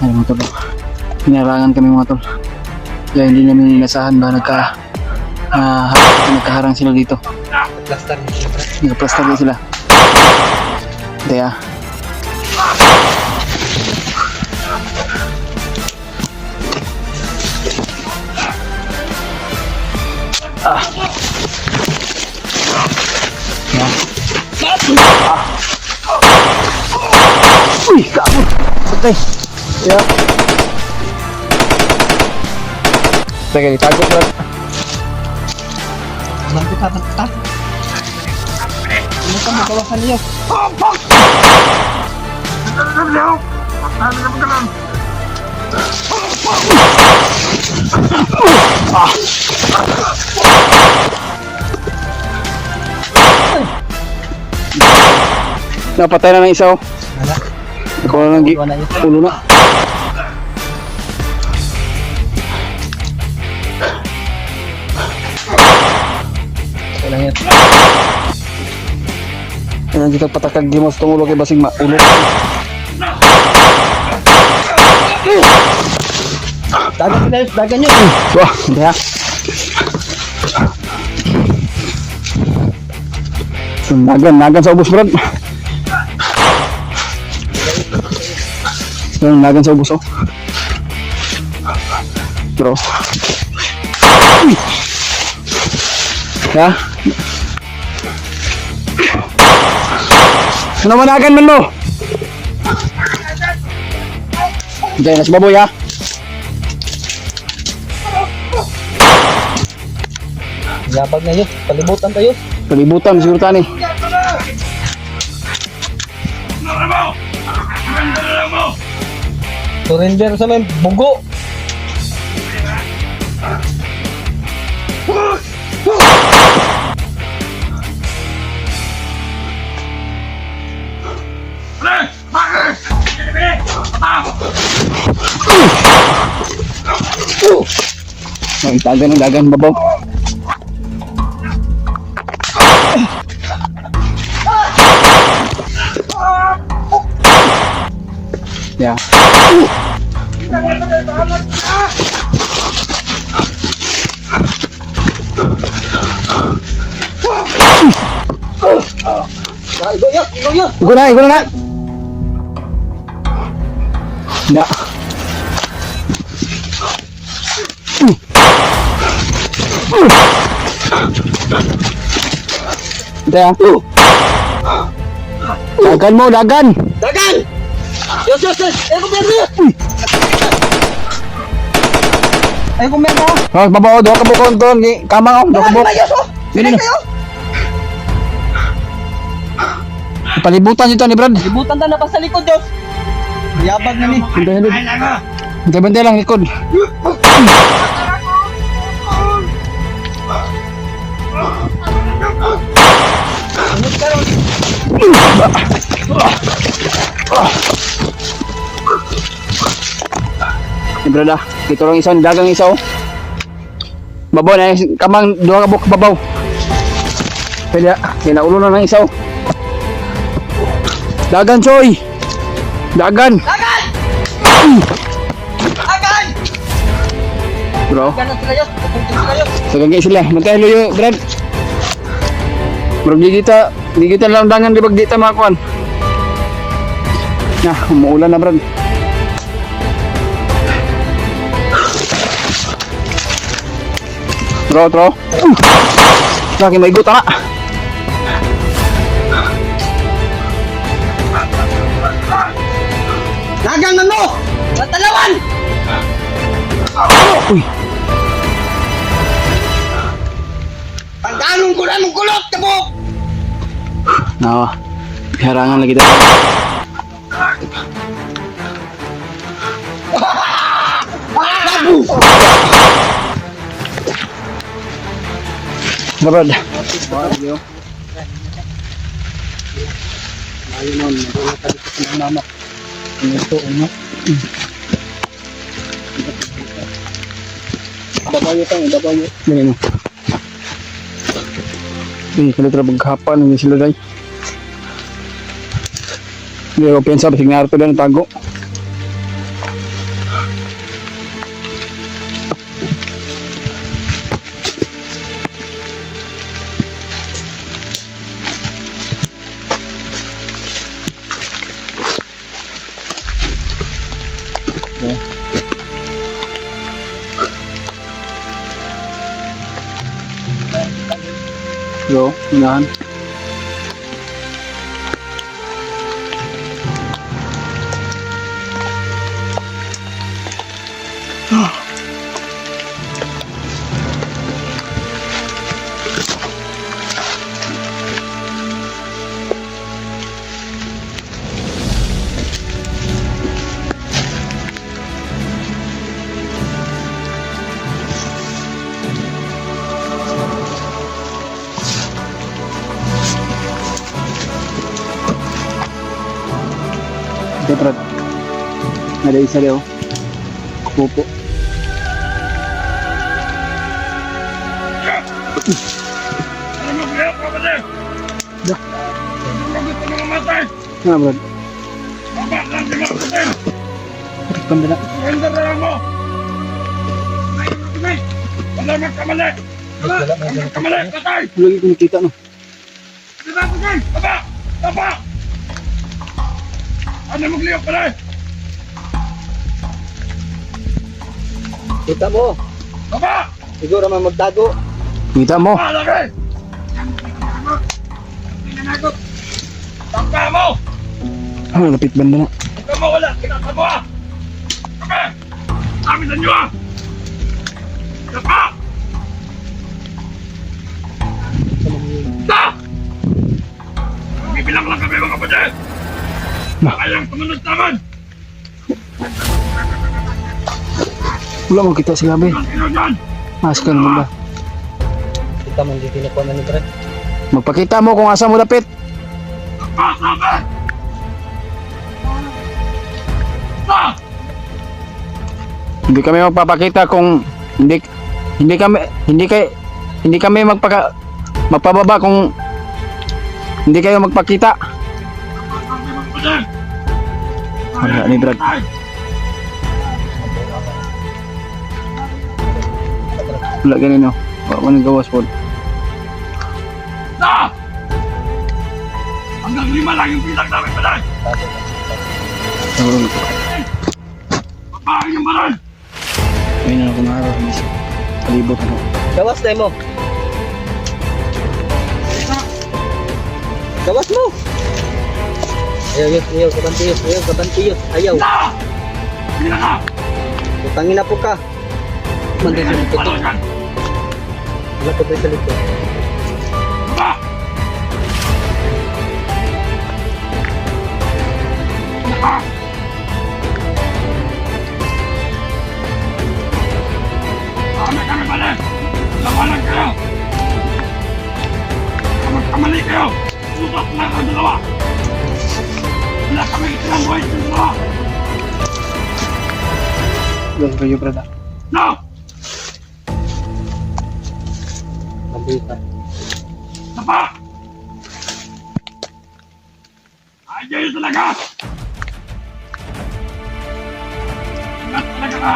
Ay mga tol. Hinarangan kami mga tol. Kaya hindi namin inasahan ba nagkaharang sila dito. Plaster niyo siya. Nagplaster din sila. Kaya Uy, kago. Patay. Ya. Teka, itago Brad. Bantay. Ano ka magawasan niyo? Napatay na ng isa oh. Wala. Ikaw na lang Wala yun. ulo na. Wala yan. Ayan kita patakag gimos tong ulo kay basing maulot. Dagan nyo. Wah, hindi ha. Nagan sa ubos Brad. Yung nagan sa ubos, oh. Bro. Ya. Ano managan man mo? Diyan na si baboy, ha? Yabag na yun. Palibutan tayo. Palibutan, siguro tani. Surrender sa may bugo. Ang tagan ng dagan, babaw. Ya. Igo na. Ya. Ito ya. Dagan mo, dagan. Dagan! Yos! Ay, kumerda! Ay, kumerda! Oh, babaw, doon ka bukon doon. Kamang, oh, doon ka bukon. Yos! Yun. Palibutan dito ni Brad. Libutan ta na pa sa likod, Yos! Yabag na ni. Bantay lang likod. Brad, dito lang isa, dagang isa, oh. Babaw na, kamang, doon ka bukon, babaw. Pwede, kinaulo na ng isa, oh. Dagan, Choy! Dagan! Dagan! Bro, Dagan na sila, Yos! Pupuntin sila, Yos! sagagay sila. Magkahilo yung Brad. Bro, di kita lang dangan di bag di ta makuan. Nah, umuulan na, Brad. Tro. Lagi may guta na. Dagan na mo! Matalawan! Uy, Pagdanong ko na mong kulot, tabok! nawa. Harangan lagi tayo. Babu! Na, Brad. Ayun nun, nagulatan ko sa mama. Ito, ano? Babayo tayo, babayo. Dali mo. Hindi, kalitra magkapan. Hindi sila day. Hindi ako pensa. Basig na ito lang tago. Yo, unahan. Ito, Brad. Ada isa daw. Pupo. Ano, Brad? Panda na. Lagi kumikita, no? Ano mo kliyok pala? Kita mo. Baba! Siguro naman magtago. Kita mo. Lagi! Pinanagot! Tangka mo! Ah, lapit banda na. Tangka mo wala! Kinasa mo ah! Kami! Kami sa inyo ah! Tangka! Ta! Bibilang lang kami mga kapatid! Kayang tumunod naman! Wala mo kita si Gabi. Ang ino dyan! Mas ka naman ba? Kita mo, hindi kinukuha na ni Brad. Magpakita mo kung asa mo lapit. Tangka! Sabi! Ta! Hindi kami magpapakita kung hindi kami magpababa kung hindi kayo magpakita. Kami mga kapatid! Wala ni Brad. Ay! Wala ganun no. Wala ko nang gawas po. Ta! Hanggang 5 lang yung bilang namin balay! Papahin yung balay! Ayun na ako naharap. Palibot ako. Gawas tayo mo. Gawas mo. Ayaw, kabantiyos. Ayaw. Ta! Bila ka! Utangin na po ka. Mandi sa likod. Palagan! Lapot tayo sa likod. Baba! Baba! Kami balik! Lawanan kayo! Kamali kayo! Tutok na ang dalawa! Wala kami ilang buhay sa dalawa! Yes, kayo Brad. No! Mabita. Sapa! Ayaw yun talaga! Ingat talaga ka!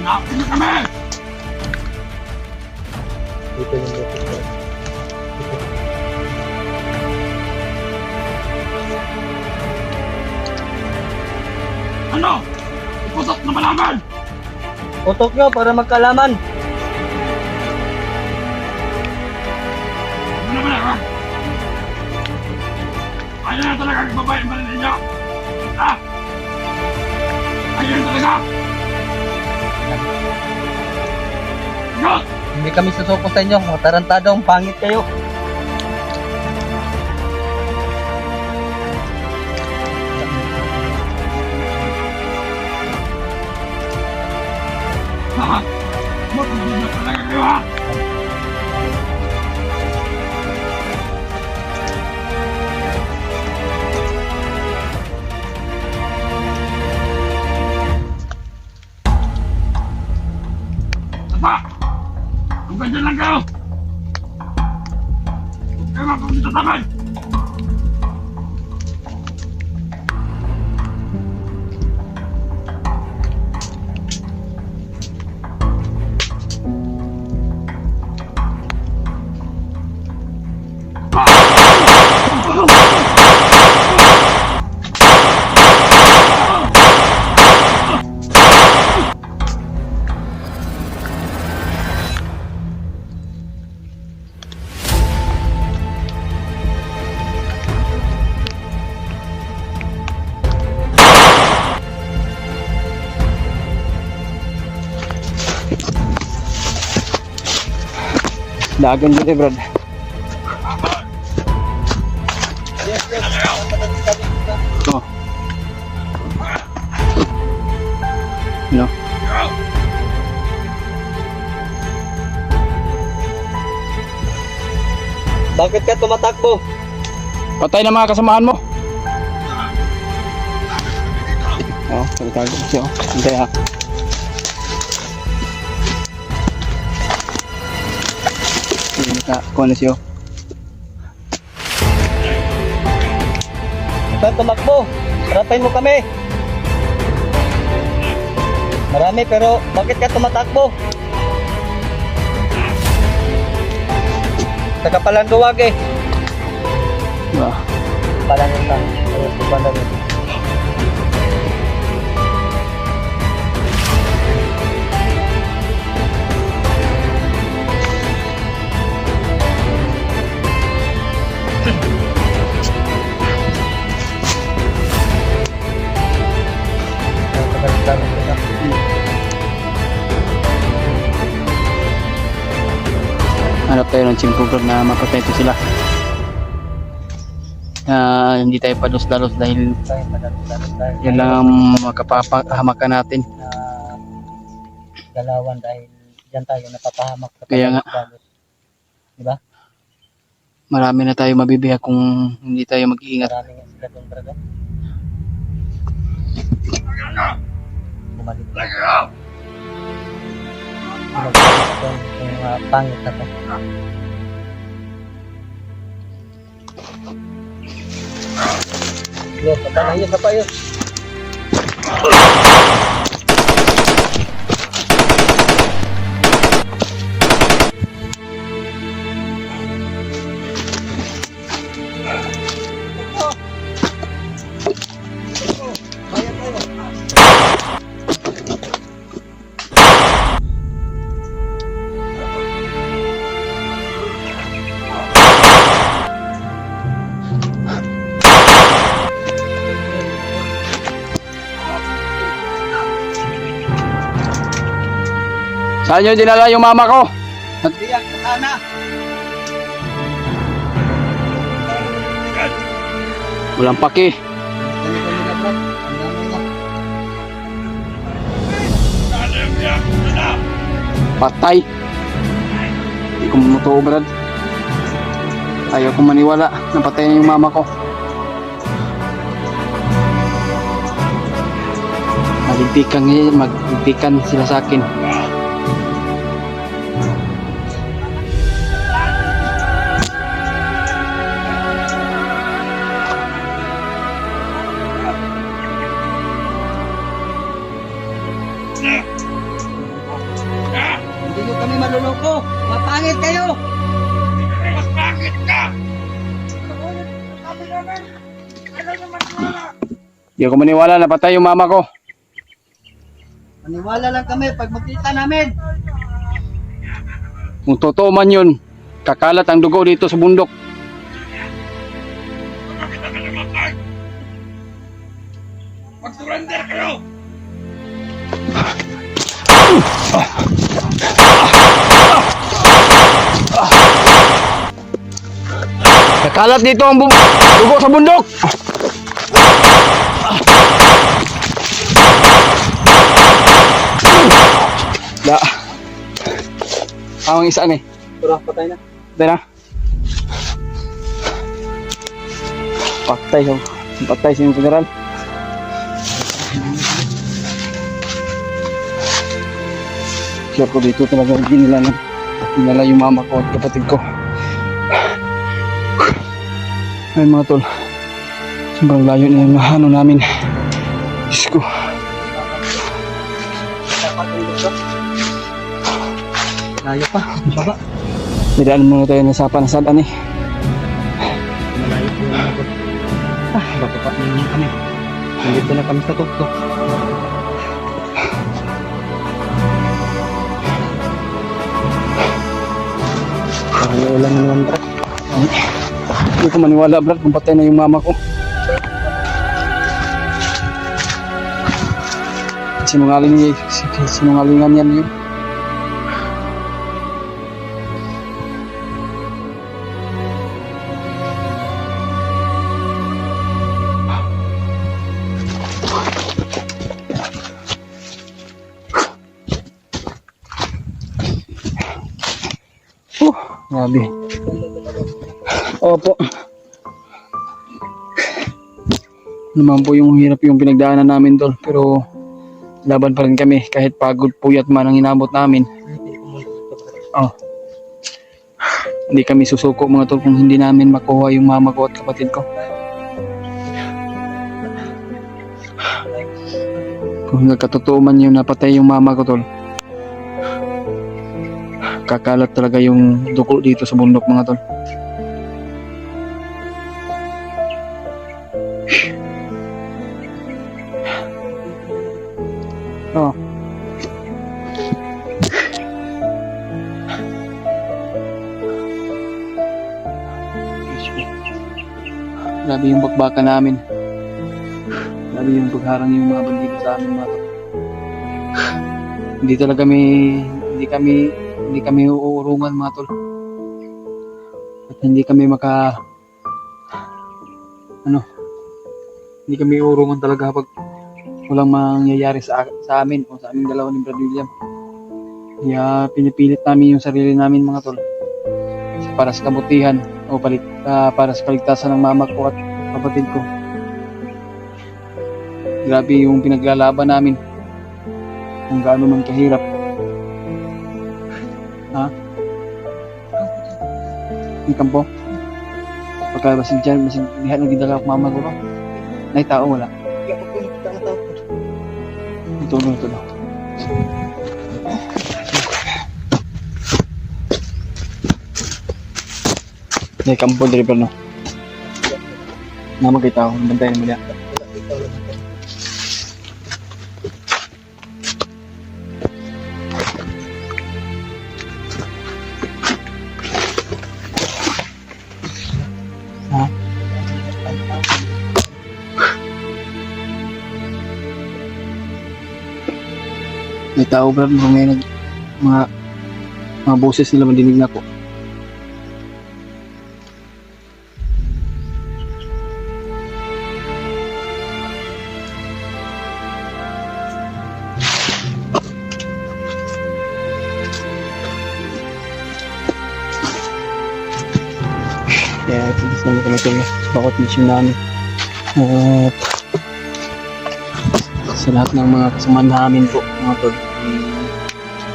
Hanapin niyo kami! Dito yung lapot ko. Ano? Ipusok na malaman! Utok nyo para magkalaman. Ano ba ha? Ayaw na talaga ang babae ang balin ninyo! Ha? Ayaw na talaga! Good! Hindi kami susuko sa inyo. Mga tarantado, ang pangit kayo. Ha? Matulog na talaga kayo ha? Sapa! Kung ganyan lang kayo! Huwag kayo mapupunta sa amin! Dagan dito Brad. Oh. No. Bakit ka tumatakbo? Patay na mga kasamahan mo. Oh, tagal siya. Hindi ha. Hindi ka, kung ano siya. Saan tumakbo? Harapin mo kami. Marami pero bakit ka tumatakbo? Saka palang duwag eh. Ah, Palang utang. Palang hanap tayo ng simple vlog na mapatay ito sila. Hindi tayo palos-dalos dahil Tayo madalos-dalos tayo. yan lang ang makapahamakan natin. Na galawan dahil diyan tayo napapahamak sa Kaya nga. pagdalos. Diba? Marami na tayo mabibiyak kung hindi tayo mag-iingat. Maraming sila doon talaga. Bumalik na. Bumalik na doon yung pangit na to. Yun, patay na yun, patay yun. Saan nyo dinala yung mama ko? Diyak, sana. Walang paki. Patay. Hindi ko matuto, Brad. Ayaw ko maniwala na patay na yung mama ko. Maligpikan sila sa akin. Hindi nyo kami maluloko. Mapangit kayo. Mas bakit ka? Hindi ako maniwala na patay yung mama ko. Maniwala lang kami pag makita namin. Kung totoo man yun, kakalat ang dugo dito sa bundok. Bakit ka namatay? Mag-surrender kayo! Kakalat dito ang dugo sa bundok. Da. Ang isa ni. Pura, patay na. Patay na. Patay siya. Patay si General. Sure ko dito talaga dinala yung mama ko at kapatid ko. Ay mga tol, sobrang layo na yung ano namin. Diyos ko. Layo pa, baba. Nidaan muna tayo na sa panasalan eh. Malayo po yung abot. Baka pa naman kami. Nandito na kami sa tuktok. Parang ulan na naman, Brad. Hindi ko maniwala, Brad, kung patay na yung mama ko. Sinungalingan yan yun. Grabe. Opo. Naman po yung hirap yung pinagdaanan namin tol, pero laban pa rin kami kahit pagod puyat man ang inabot namin. Oh. Hindi kami susuko mga tol kung hindi namin makuha yung mama ko at kapatid ko. Kung nagkatotoo man yung napatay yung mama ko tol, kakalat talaga yung dugo dito sa bundok mga tol. Oh. Grabe yung bakbaka namin. Grabe yung pagharang yung mga bandido sa amin mga tol. Hindi kami uurungan mga tol. hindi kami hindi kami urungan talaga pag walang mangyayari sa amin o sa aming dalawa ni Brad William. Kaya pinipilit namin yung sarili namin mga tol para sa kabutihan o para sa kaligtasan ng mama ko at kapatid ko. Grabe yung pinaglalaban namin kung gaano man kahirap. Ha? Yung kampo? Pagka basig dyan, basig lihat na gidala ko mama ko no? Nay tao wala. Kaya po kita ang tao. Ito na. Nay kampo diri pa no? Nama kita ako, bantayan mo niya. Ikaw lang ito. Ha? May tao ba ngayon mga boses nila mandinig na ko. Kaya tigis namin kami ito sa bawat mission namin. At sa lahat ng mga kasama namin po mga tol,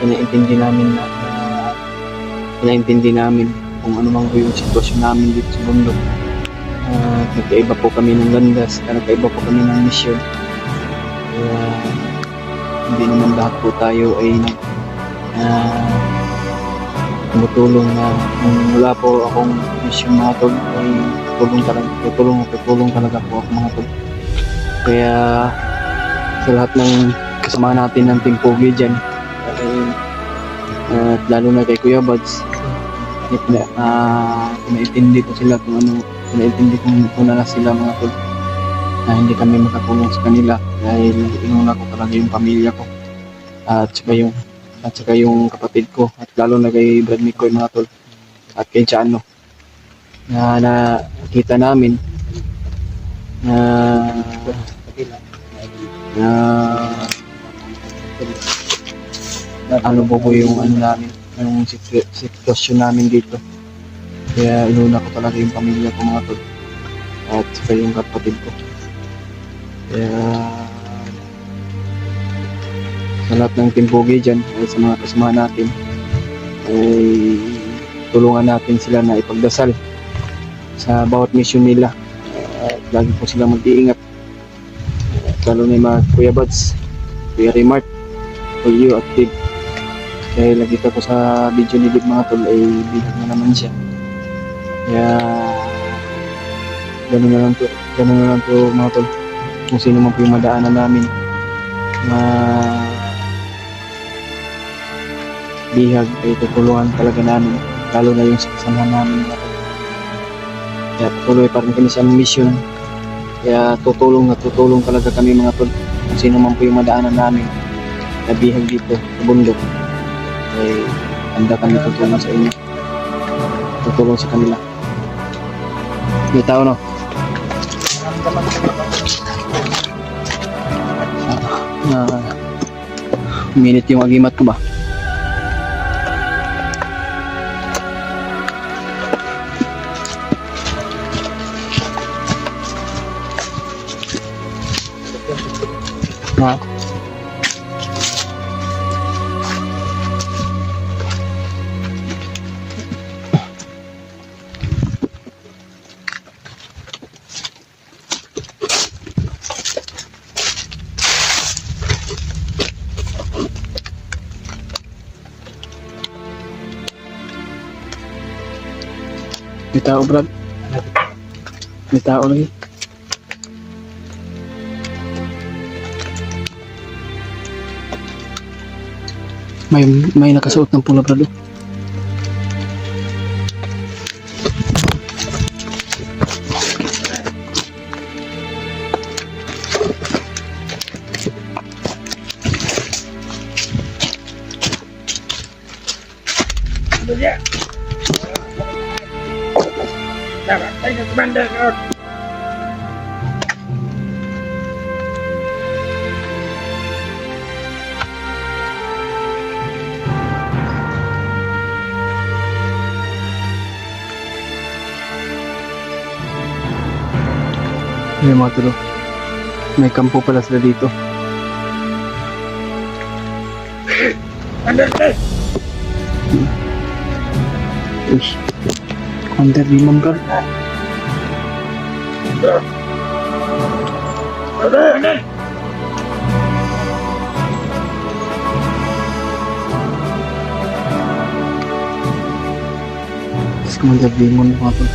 pinaintindi namin kung ano mang po yung sitwasyon namin dito sa bundok. Nagkaiba po kami ng landas, nagkaiba po kami ng mission. Kaya hindi naman lahat po tayo ay tumutulong na kung wala po akong mission mga tol ay tutulong talaga po ako mga tol. Kaya sa lahat ng kasama natin ng Team Pogi dyan at lalo na kay Kuya Buds, pinaintindi ko sila kung ano, pinaintindi ko na sila mga tol na hindi kami makatulong sa kanila dahil inuna ko talaga yung pamilya ko at saka yung kapatid ko at lalo na kay Brad Mikoy mga tol at kay Chano na nakita namin ano po yung ano namin, yung sitwasyon namin dito. Kaya inuna ko talaga yung pamilya ko mga tol at saka yung kapatid ko. Kaya sa lahat ng Team Pogi dyan ay sa mga kasama natin ay tulungan natin sila na ipagdasal sa bawat mission nila. Lagi po sila mag-iingat. Lalo na yung mga Kuya Buds, Kuya Remart, Julio at Dib. Kaya nakita ko sa video ni Dib mga tol ay bihag na naman siya. Kaya gano'n na lang to mga tol. Kung sino man po yung madaanan namin na bihag ay tutulungan talaga namin, lalo na yung sasamahan namin mga tol. Kaya patuloy pa rin kami sa mission. Kaya tutulong talaga kami mga tol. Kung sino man po yung madaanan namin na bihag dito sa bundok ay handa kami tutulong sa inyo, tutulong sa kanila. May tao no? Minute yung agimat ko ba? Ha? May tao, Brad. May tao lagi. May nakasuot ng pula, Brad. yung commander. Ay, mga tol. May kampo pala sila dito. Commander, Uy. Under Demon Guard. Commander. Tapos Commander Demon, mga tol.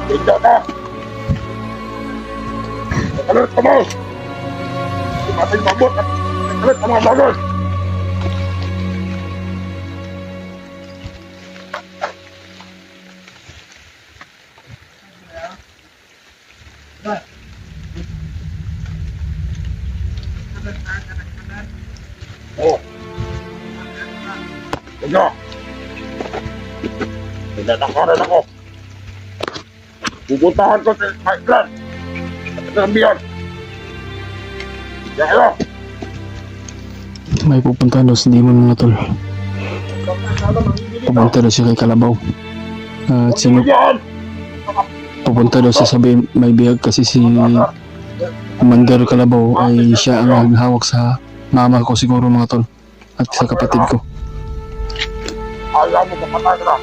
Tingnan na! Nakalit ka mo! Tumating mabot at nakalit ka mga bagay! Oh! Tingnan! Pinatakaran ako! Pupuntahan ko sa Highland at sa Ambiyan. Diyan kayo! May pupuntahan daw si Demon, mga tol. Pupunta daw siya kay Kalabaw. At sino Diyan! pupunta daw siya sabi may biyag kasi si Commander Kalabaw ay siya ang naghahawak sa mama ko siguro, mga tol. At sa kapatid ko. Ayaw mo kapatay ka na.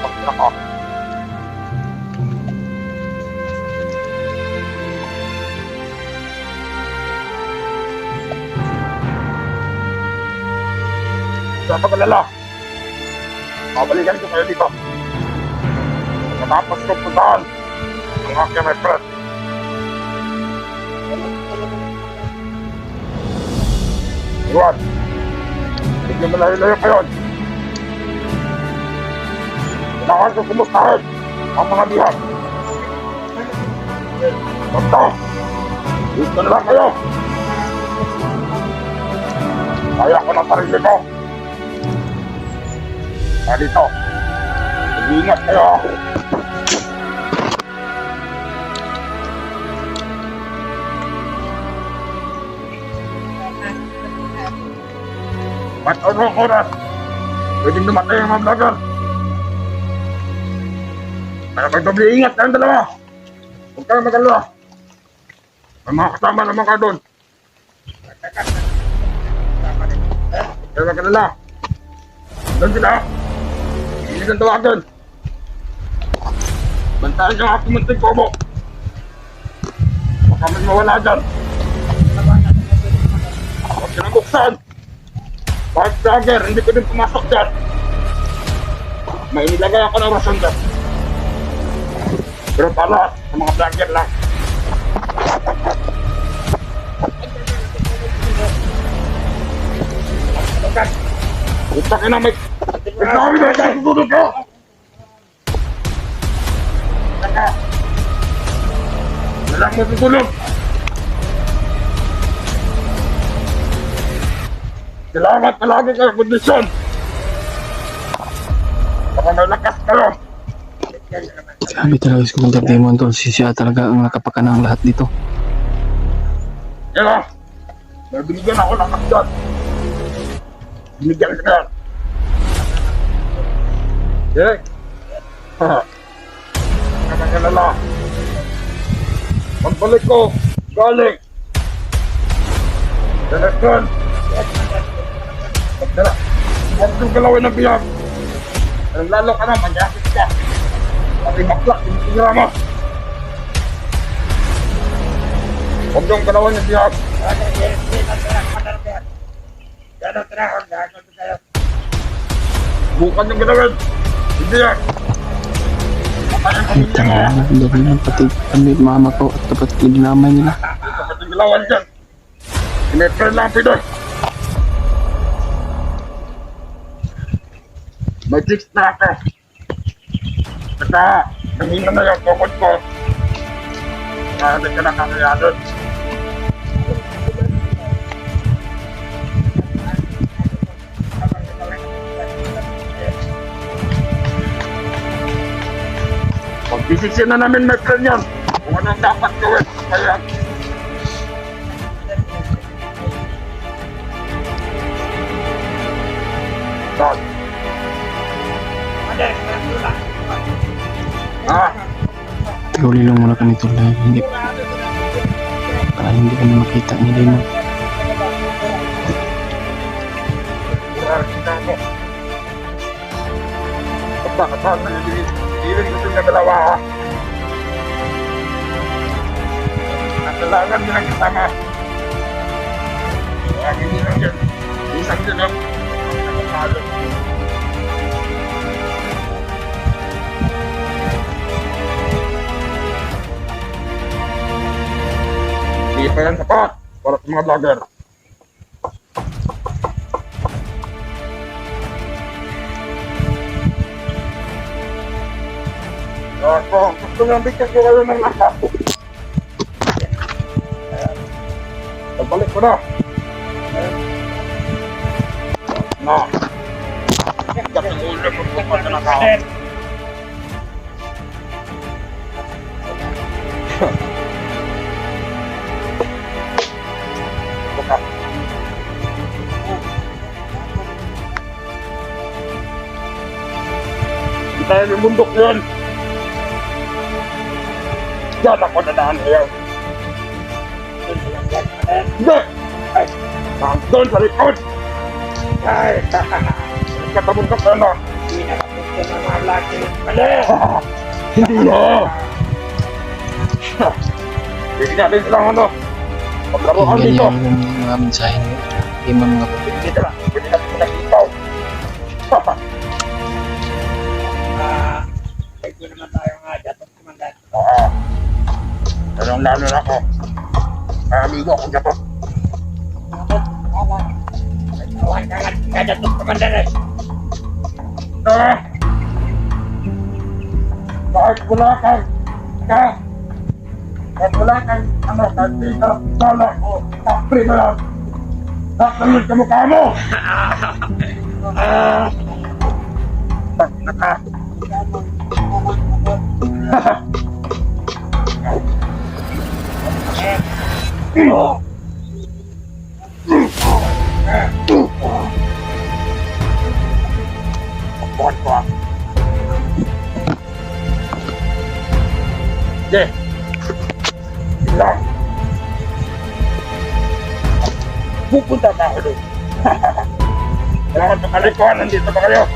Pagkira ka. Sa pag-alala, babalikan ko kayo dito. Matapos ko puntahan ang aking my friend. Iwan, hindi malayo-layo kayo. Kailangan ko kumustahin ang mga bihan. Basta, dito na lang kayo. Kaya ko ng sarili ko. Kaya dito, mag-iingat kayo. Ba't anong oras? Pwedeng dumatay ang mga vlogger. Kaya magdoble ingat kayong dalawa. Huwag kayong mag-alala. May mga kasama naman kayo doon. Kaya mag-alala. Doon sila. Hindi kang tawagan. Bantayan niyo ang aking munting kobo. Baka may mawala dyan. Huwag silang buksan. Kahit vlogger, hindi ko din pumasok dyan. May inilagay ako ng rason dyan. Pero para sa mga vlogger lang. Kita ka na may... Ikaw na siya susunod ko! Saka! Walang mo susunod! Salamat palagi kayo kondisyon! Baka may lakas kayo! Sabi talaga si Commander Demon, tol. Siya talaga ang nakapakanang lahat dito. Yan o! May binigyan ako ng kasyon! Binigyan ka na! Jek! Haha! Nakakalala! Pagbalik ko! Galing! Telephone! Pagdala! Huwag kong galawin ng biyag! Ang lalo ka na, magyakit ka! Pati maklak, tinitinira mo! Huwag kong galawin ng biyag! Bukan yung galawin! Hindi yan! Ay, talaga. Dami na pati kami, mama ko at kapatid ginamay nila. Ito pati galawan dyan! Sinetren lang pidoy! May chicks na ako! Saka, nahina na yung tukod ko! Kaya hindi ka nakakayanin! Desisyon na namin, my friend, yan. Kung anong dapat gawin. Kaya, Dad. Ah, Huli lang muna kami tol. Hindi. Para hindi ka na makita ni Damon. Pagkakasal na yung hiling gusto niya dalawa, ha? At kailangan nilang kasama. Kaya hindi lang yan. Isang din ang nakasalo. Hindi pa yan sapat para sa mga vlogger. Kung gusto nyo bigyan ko kayo ng lahat. Pagbalik ko na. Na. Kasi ulo mo kung pa na tao. Buka. Hindi tayo ng bundok yun. Yan ako nadaan ngayon. Hindi! Ay! Doon sa likod! Ay! Katabon ka pa na! Hindi na kapit ka na mga laki! Mali! Hindi na! Hindi natin silang ano! Paglaruan dito! Ganyan yung mga mensahe ni Damon mga tol. Hindi na! Pwede natin silang ikaw! Ay, ko naman tayo nga dyan, kumandan. Oo! Anong lalo na ako? Ay, amigo ako dito! Awan ka nga dyan, kumandan eh. Ah! Kahit wala kang kahit wala kang kahit di ka bala ko, kapri na lang. Tatanggol ka mukha mo! Naka! Bukan ko ah. Sige. Lang. Pupunta na ako doon. Kailangan pakalikuan, nandito ba kayo?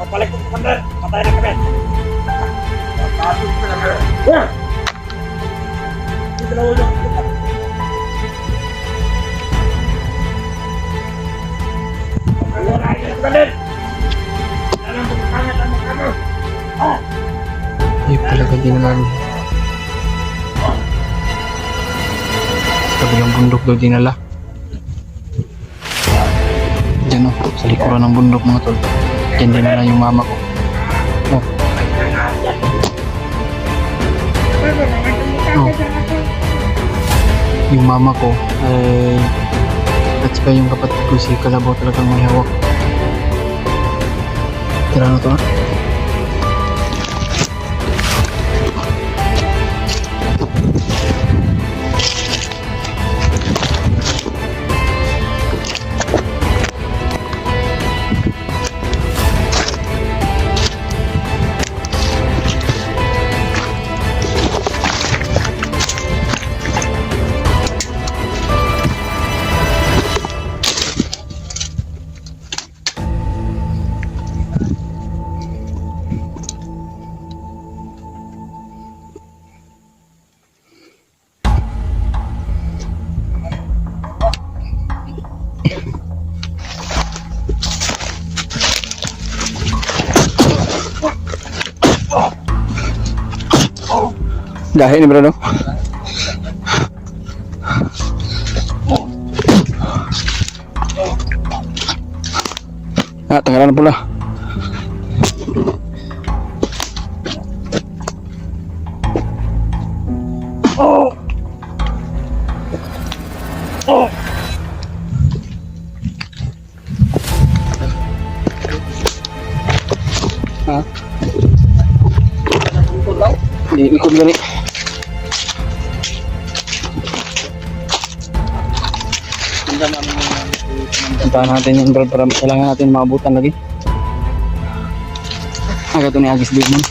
Kapalik ko, kumandan. Patay na kami. Tapos ko na kayo. Yeah! Hindi na ulo. Wala kayo na kumalit! Alam mo, kangat ang mukha mo. Ah! Ay talaga din naman. Sa kabilang bundok daw dinala. Diyan o, sa likuran ng bundok mga tol. Diyan dinala yung mama ko. Oh. Oh. Yung mama ko ay at saka yung kapatid ko si Kalabaw talagang may hawak. Tira na to ah. Dahil ni bro no? Ah, tanggalan na pula. Ha? ikot gali. Puntahan natin yung Brad para kailangan natin maabutan lagi. Agad ito ni Agis Bigman.